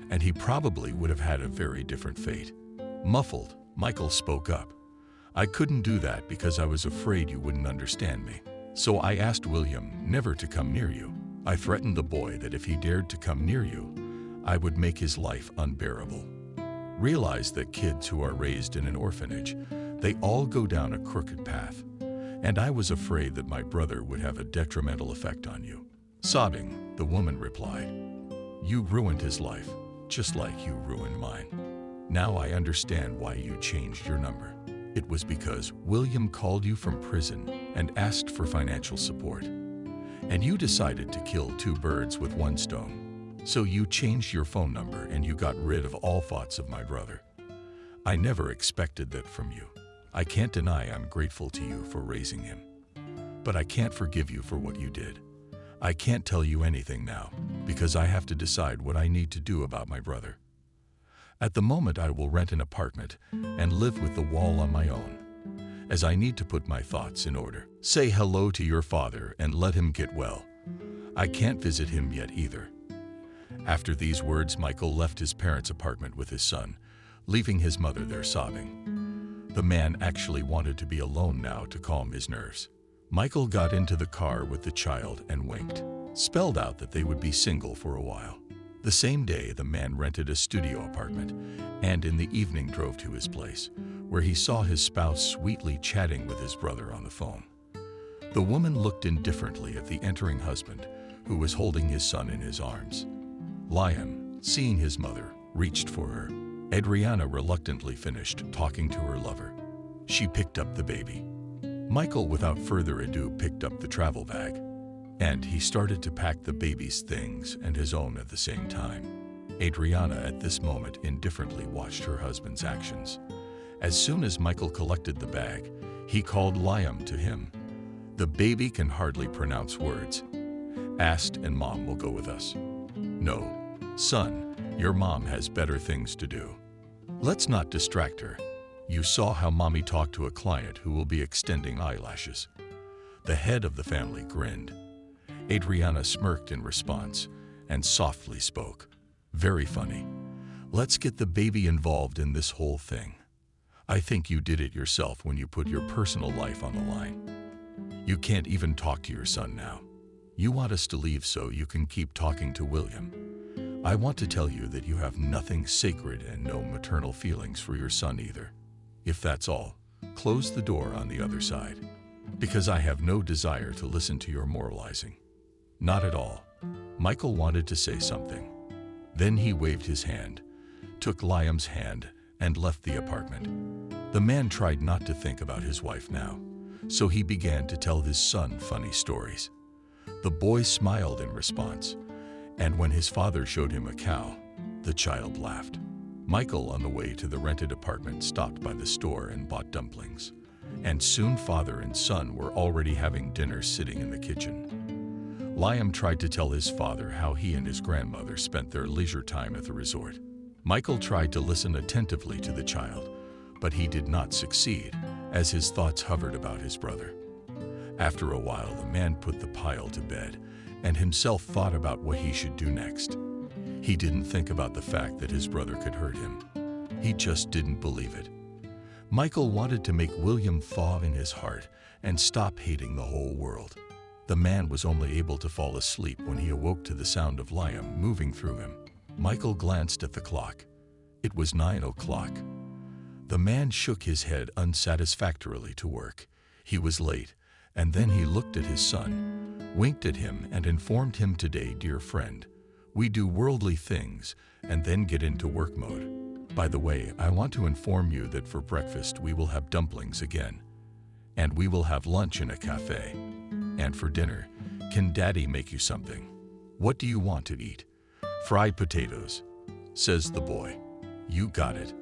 and he probably would have had a very different fate. Muffled, Michael spoke up. I couldn't do that because I was afraid you wouldn't understand me. So I asked William never to come near you. I threatened the boy that if he dared to come near you, I would make his life unbearable. Realize that kids who are raised in an orphanage, they all go down a crooked path. And I was afraid that my brother would have a detrimental effect on you. Sobbing, the woman replied, "You ruined his life, just like you ruined mine. Now I understand why you changed your number. It was because William called you from prison and asked for financial support. And you decided to kill two birds with one stone. So you changed your phone number and you got rid of all thoughts of my brother. I never expected that from you. I can't deny I'm grateful to you for raising him. But I can't forgive you for what you did. I can't tell you anything now because I have to decide what I need to do about my brother. At the moment, I will rent an apartment and live with the wall on my own, as I need to put my thoughts in order. Say hello to your father and let him get well. I can't visit him yet either." After these words, Michael left his parents' apartment with his son, leaving his mother there sobbing. The man actually wanted to be alone now to calm his nerves. Michael got into the car with the child and winked, spelled out that they would be single for a while. The same day, the man rented a studio apartment and in the evening drove to his place, where he saw his spouse sweetly chatting with his brother on the phone. The woman looked indifferently at the entering husband, who was holding his son in his arms. Liam, seeing his mother, reached for her. Adriana reluctantly finished talking to her lover. She picked up the baby. Michael, without further ado, picked up the travel bag, and he started to pack the baby's things and his own at the same time. Adriana, at this moment, indifferently watched her husband's actions. As soon as Michael collected the bag, he called Liam to him. The baby can hardly pronounce words. Asked, and Mom will go with us. No, son, your mom has better things to do. Let's not distract her. You saw how Mommy talked to a client who will be extending eyelashes. The head of the family grinned. Adriana smirked in response and softly spoke. Very funny. Let's get the baby involved in this whole thing. I think you did it yourself when you put your personal life on the line. You can't even talk to your son now. You want us to leave so you can keep talking to William. I want to tell you that you have nothing sacred and no maternal feelings for your son either. If that's all, close the door on the other side, because I have no desire to listen to your moralizing. Not at all. Michael wanted to say something. Then he waved his hand, took Liam's hand, and left the apartment. The man tried not to think about his wife now, so he began to tell his son funny stories. The boy smiled in response, and when his father showed him a cow, the child laughed. Michael, on the way to the rented apartment, stopped by the store and bought dumplings, and soon father and son were already having dinner sitting in the kitchen. Liam tried to tell his father how he and his grandmother spent their leisure time at the resort. Michael tried to listen attentively to the child, but he did not succeed, as his thoughts hovered about his brother. After a while, the man put the pile to bed and himself thought about what he should do next. He didn't think about the fact that his brother could hurt him. He just didn't believe it. Michael wanted to make William thaw in his heart and stop hating the whole world. The man was only able to fall asleep when he awoke to the sound of Liam moving through him. Michael glanced at the clock. It was 9 o'clock. The man shook his head unsatisfactorily to work. He was late, and then he looked at his son, winked at him, and informed him, "Today, dear friend, we do worldly things and then get into work mode. By the way, I want to inform you that for breakfast we will have dumplings again, and we will have lunch in a cafe. And for dinner, can Daddy make you something? What do you want to eat?" "Fried potatoes," says the boy. "You got it.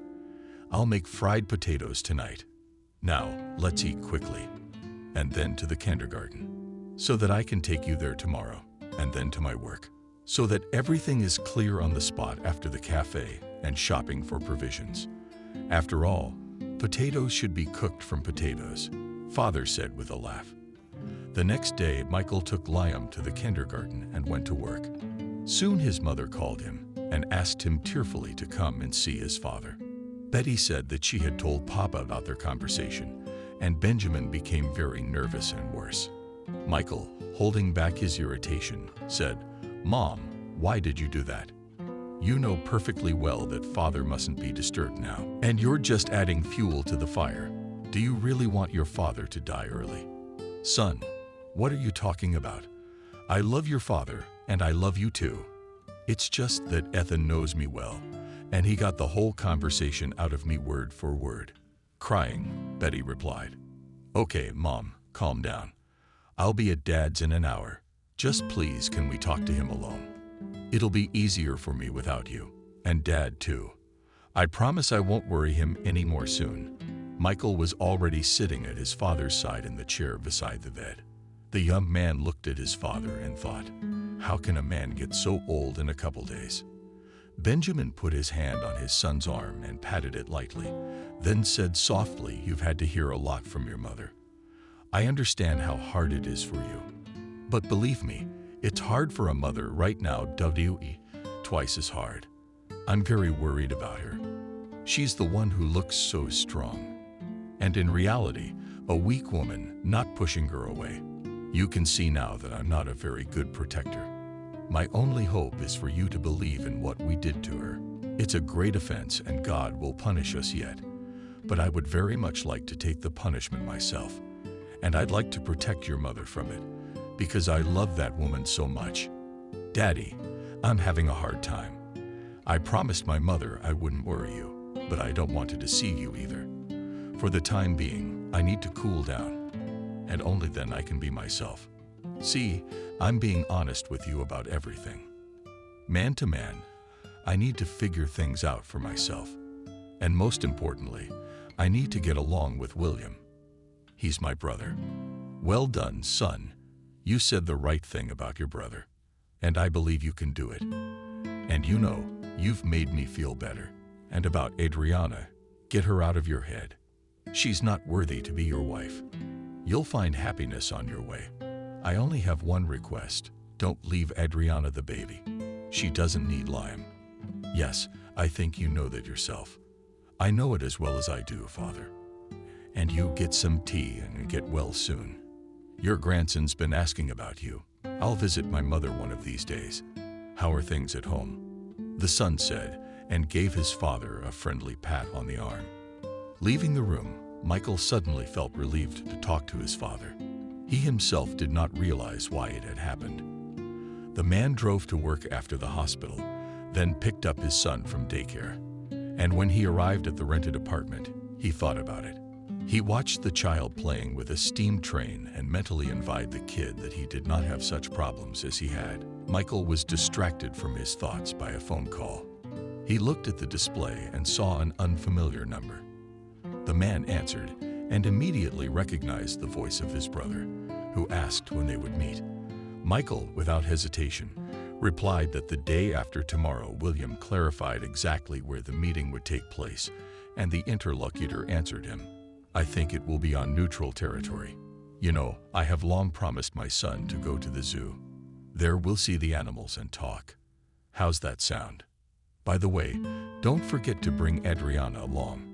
I'll make fried potatoes tonight. Now, let's eat quickly, and then to the kindergarten, so that I can take you there tomorrow, and then to my work, so that everything is clear on the spot after the cafe and shopping for provisions. After all, potatoes should be cooked from potatoes," Father said with a laugh. The next day, Michael took Liam to the kindergarten and went to work. Soon his mother called him and asked him tearfully to come and see his father. Betty said that she had told Papa about their conversation, and Benjamin became very nervous and worse. Michael, holding back his irritation, said, "Mom, why did you do that? You know perfectly well that Father mustn't be disturbed now, and you're just adding fuel to the fire. Do you really want your father to die early?" "Son, what are you talking about? I love your father, and I love you too. It's just that Ethan knows me well, and he got the whole conversation out of me word for word." Crying, Betty replied, "Okay, Mom, calm down. I'll be at Dad's in an hour. Just please, can we talk to him alone? It'll be easier for me without you, and Dad too. I promise I won't worry him any more soon." Michael was already sitting at his father's side in the chair beside the bed. The young man looked at his father and thought, how can a man get so old in a couple days? Benjamin put his hand on his son's arm and patted it lightly, then said softly, "You've had to hear a lot from your mother. I understand how hard it is for you. But believe me, it's hard for a mother right now, twice as hard. I'm very worried about her. She's the one who looks so strong, and in reality, a weak woman, not pushing her away. You can see now that I'm not a very good protector. My only hope is for you to believe in what we did to her. It's a great offense and God will punish us yet, but I would very much like to take the punishment myself, and I'd like to protect your mother from it, because I love that woman so much. Daddy, I'm having a hard time. I promised my mother I wouldn't worry you, but I don't want to deceive you either. For the time being, I need to cool down, and only then I can be myself. See, I'm being honest with you about everything. Man to man, I need to figure things out for myself. And most importantly, I need to get along with William. He's my brother. Well done, son. You said the right thing about your brother, and I believe you can do it. And you know, you've made me feel better. And about Adriana, Get her out of your head. She's not worthy to be your wife. You'll find happiness on your way. I only have one request. Don't leave Adriana the baby. She doesn't need Liam. Yes, I think you know that yourself. I know it as well as I do, Father. And you get some tea and get well soon. Your grandson's been asking about you. I'll visit my mother one of these days. How are things at home? The son said, and gave his father a friendly pat on the arm. Leaving the room, Michael suddenly felt relieved to talk to his father. He himself did not realize why it had happened. The man drove to work after the hospital, then picked up his son from daycare. And when he arrived at the rented apartment, he thought about it. He watched the child playing with a steam train and mentally envied the kid that he did not have such problems as he had. Michael was distracted from his thoughts by a phone call. He looked at the display and saw an unfamiliar number. The man answered and immediately recognized the voice of his brother, who asked when they would meet. Michael, without hesitation, replied that the day after tomorrow. William clarified exactly where the meeting would take place, and the interlocutor answered him. I think it will be on neutral territory. You know, I have long promised my son to go to the zoo. There we'll see the animals and talk. How's that sound? By the way, don't forget to bring Adriana along.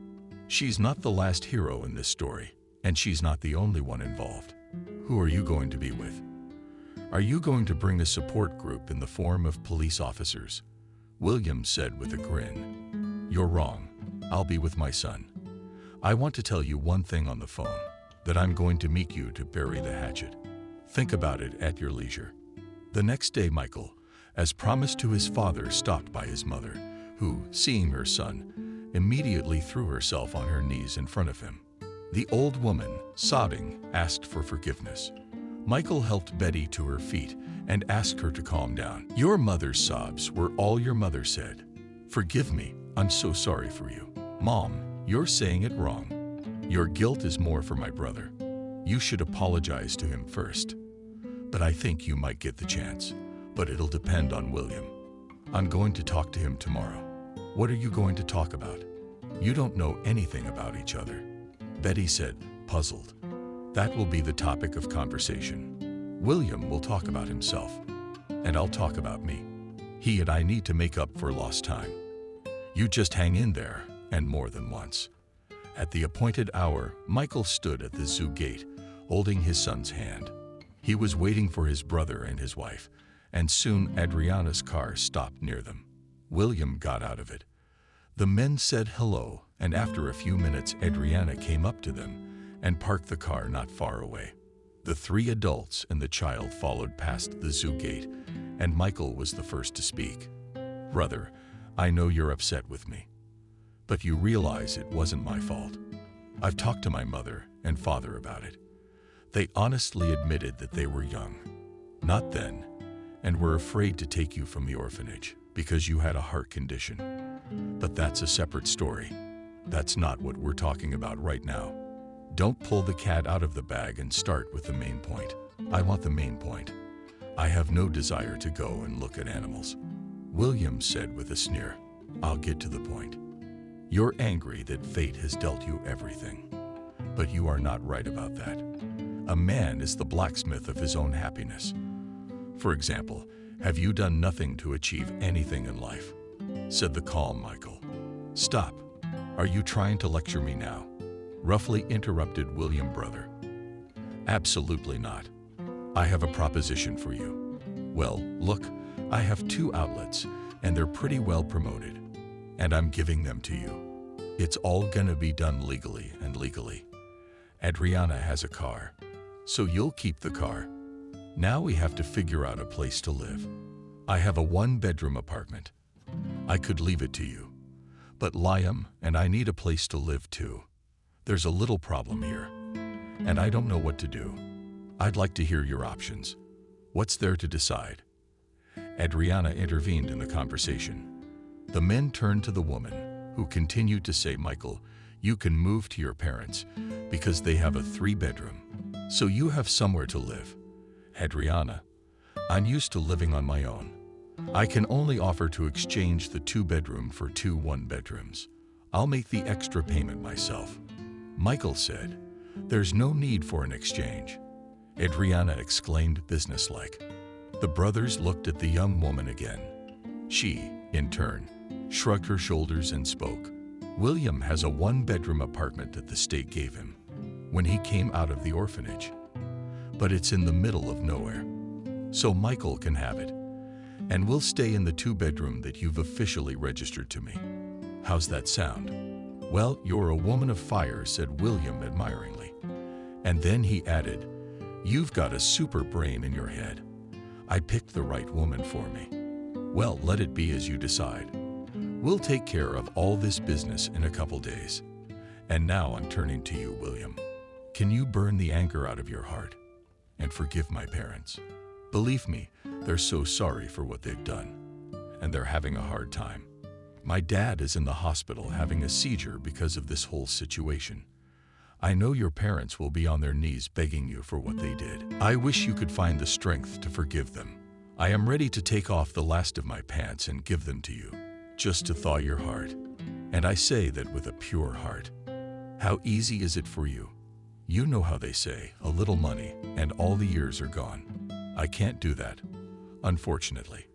She's not the last hero in this story, and she's not the only one involved. Who are you going to be with? Are you going to bring a support group in the form of police officers? William said with a grin. You're wrong. I'll be with my son. I want to tell you one thing on the phone, that I'm going to meet you to bury the hatchet. Think about it at your leisure. The next day, Michael, as promised to his father, stopped by his mother, who, seeing her son, immediately threw herself on her knees in front of him. The old woman, sobbing, asked for forgiveness. Michael helped Betty to her feet and asked her to calm down. Your mother's sobs were all your mother said. Forgive me, I'm so sorry for you. Mom, you're saying it wrong. Your guilt is more for my brother. You should apologize to him first. But I think you might get the chance. But it'll depend on William. I'm going to talk to him tomorrow. What are you going to talk about? You don't know anything about each other. Betty said, puzzled. That will be the topic of conversation. William will talk about himself, and I'll talk about me. He and I need to make up for lost time. You just hang in there, and more than once. At the appointed hour, Michael stood at the zoo gate, holding his son's hand. He was waiting for his brother and his wife, and soon Adriana's car stopped near them. William got out of it. The men said hello, and after a few minutes, Adriana came up to them and parked the car not far away. The three adults and the child followed past the zoo gate, and Michael was the first to speak. Brother, I know you're upset with me, but you realize it wasn't my fault. I've talked to my mother and father about it. They honestly admitted that they were young, not then, and were afraid to take you from the orphanage because you had a heart condition. But that's a separate story. That's not what we're talking about right now. Don't pull the cat out of the bag and start with the main point. I want the main point. I have no desire to go and look at animals. William said with a sneer. I'll get to the point. You're angry that fate has dealt you everything. But you are not right about that. A man is the blacksmith of his own happiness. For example, have you done nothing to achieve anything in life? Said the calm Michael. Stop. Are you trying to lecture me now? Roughly interrupted William brother. Absolutely not. I have a proposition for you. Well, look, I have 2 outlets, and they're pretty well promoted. And I'm giving them to you. It's all gonna be done legally and legally. Adriana has a car, so you'll keep the car. Now we have to figure out a place to live. I have a 1-bedroom apartment. I could leave it to you. But Liam and I need a place to live too. There's a little problem here, and I don't know what to do. I'd like to hear your options. What's there to decide? Adriana intervened in the conversation. The men turned to the woman, who continued to say, Michael, you can move to your parents because they have a 3-bedroom, so you have somewhere to live. Adriana, I'm used to living on my own. I can only offer to exchange the 2-bedroom for 2 1-bedrooms. I'll make the extra payment myself." Michael said, "There's no need for an exchange." Adriana exclaimed businesslike. The brothers looked at the young woman again. She, in turn, shrugged her shoulders and spoke. "William has a one-bedroom apartment that the state gave him when he came out of the orphanage. But it's in the middle of nowhere. So Michael can have it. And we'll stay in the two-bedroom that you've officially registered to me. How's that sound?" "Well, you're a woman of fire," said William admiringly. And then he added, "You've got a super brain in your head. I picked the right woman for me." "Well, let it be as you decide. We'll take care of all this business in a couple days. And now I'm turning to you, William. Can you burn the anger out of your heart and forgive my parents? Believe me, they're so sorry for what they've done, and they're having a hard time. My dad is in the hospital having a seizure because of this whole situation. I know your parents will be on their knees begging you for what they did. I wish you could find the strength to forgive them. I am ready to take off the last of my pants and give them to you, just to thaw your heart. And I say that with a pure heart. How easy is it for you? You know how they say, a little money and all the years are gone. I can't do that, unfortunately.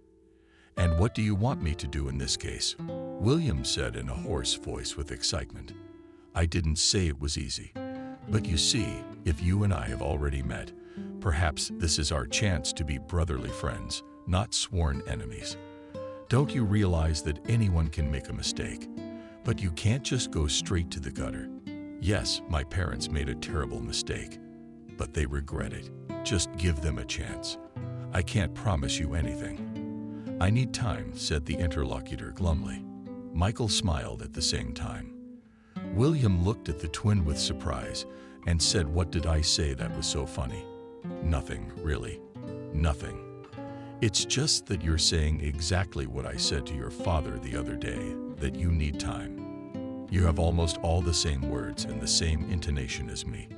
And what do you want me to do in this case?" William said in a hoarse voice with excitement. "I didn't say it was easy. But you see, if you and I have already met, perhaps this is our chance to be brotherly friends, not sworn enemies. Don't you realize that anyone can make a mistake? But you can't just go straight to the gutter. Yes, my parents made a terrible mistake, but they regret it. Just give them a chance. I can't promise you anything." "I need time," said the interlocutor glumly. Michael smiled at the same time. William looked at the twin with surprise and said, "What did I say that was so funny?" "Nothing, really. Nothing. It's just that you're saying exactly what I said to your father the other day, that you need time. You have almost all the same words and the same intonation as me.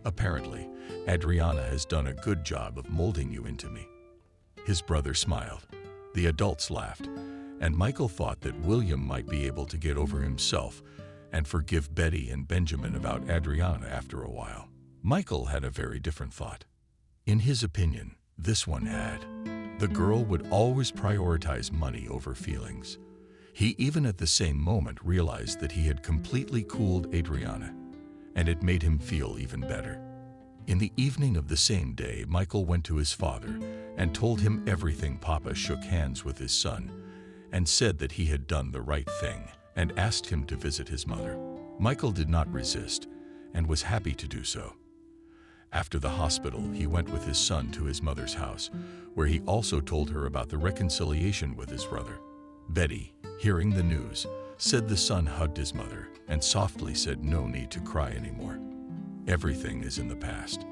Apparently, Adriana has done a good job of molding you into me." His brother smiled. The adults laughed, and Michael thought that William might be able to get over himself and forgive Betty and Benjamin about Adriana after a while. Michael had a very different thought. In his opinion, this one had. The girl would always prioritize money over feelings. He even at the same moment realized that he had completely cooled Adriana, and it made him feel even better. In the evening of the same day, Michael went to his father and told him everything. Papa shook hands with his son and said that he had done the right thing and asked him to visit his mother. Michael did not resist and was happy to do so. After the hospital, he went with his son to his mother's house, where he also told her about the reconciliation with his brother. Betty, hearing the news, said the son hugged his mother and softly said no need to cry anymore. Everything is in the past.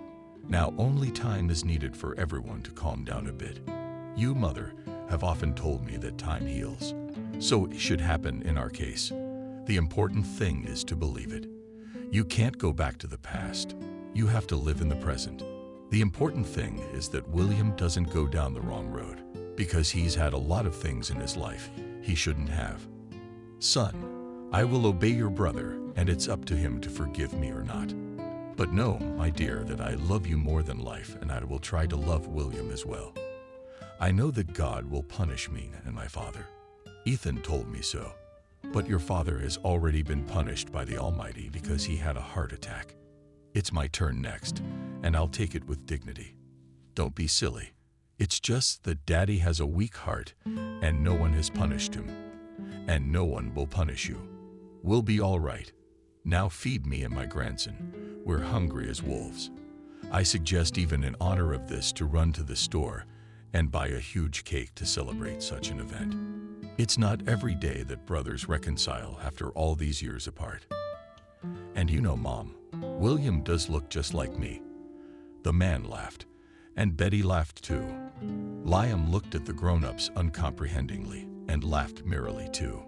Now only time is needed for everyone to calm down a bit. You, mother, have often told me that time heals. So it should happen in our case. The important thing is to believe it. You can't go back to the past. You have to live in the present. The important thing is that William doesn't go down the wrong road, because he's had a lot of things in his life he shouldn't have. Son, I will obey your brother, and it's up to him to forgive me or not. But know, my dear, that I love you more than life, and I will try to love William as well. I know that God will punish me and my father. Ethan told me so. But your father has already been punished by the Almighty because he had a heart attack. It's my turn next, and I'll take it with dignity. Don't be silly. It's just that Daddy has a weak heart, and no one has punished him. And no one will punish you. We'll be all right. Now feed me and my grandson. We're hungry as wolves. I suggest even in honor of this to run to the store and buy a huge cake to celebrate such an event. It's not every day that brothers reconcile after all these years apart. And you know, Mom, William does look just like me. The man laughed, and Betty laughed too. Liam looked at the grown-ups uncomprehendingly and laughed merrily too.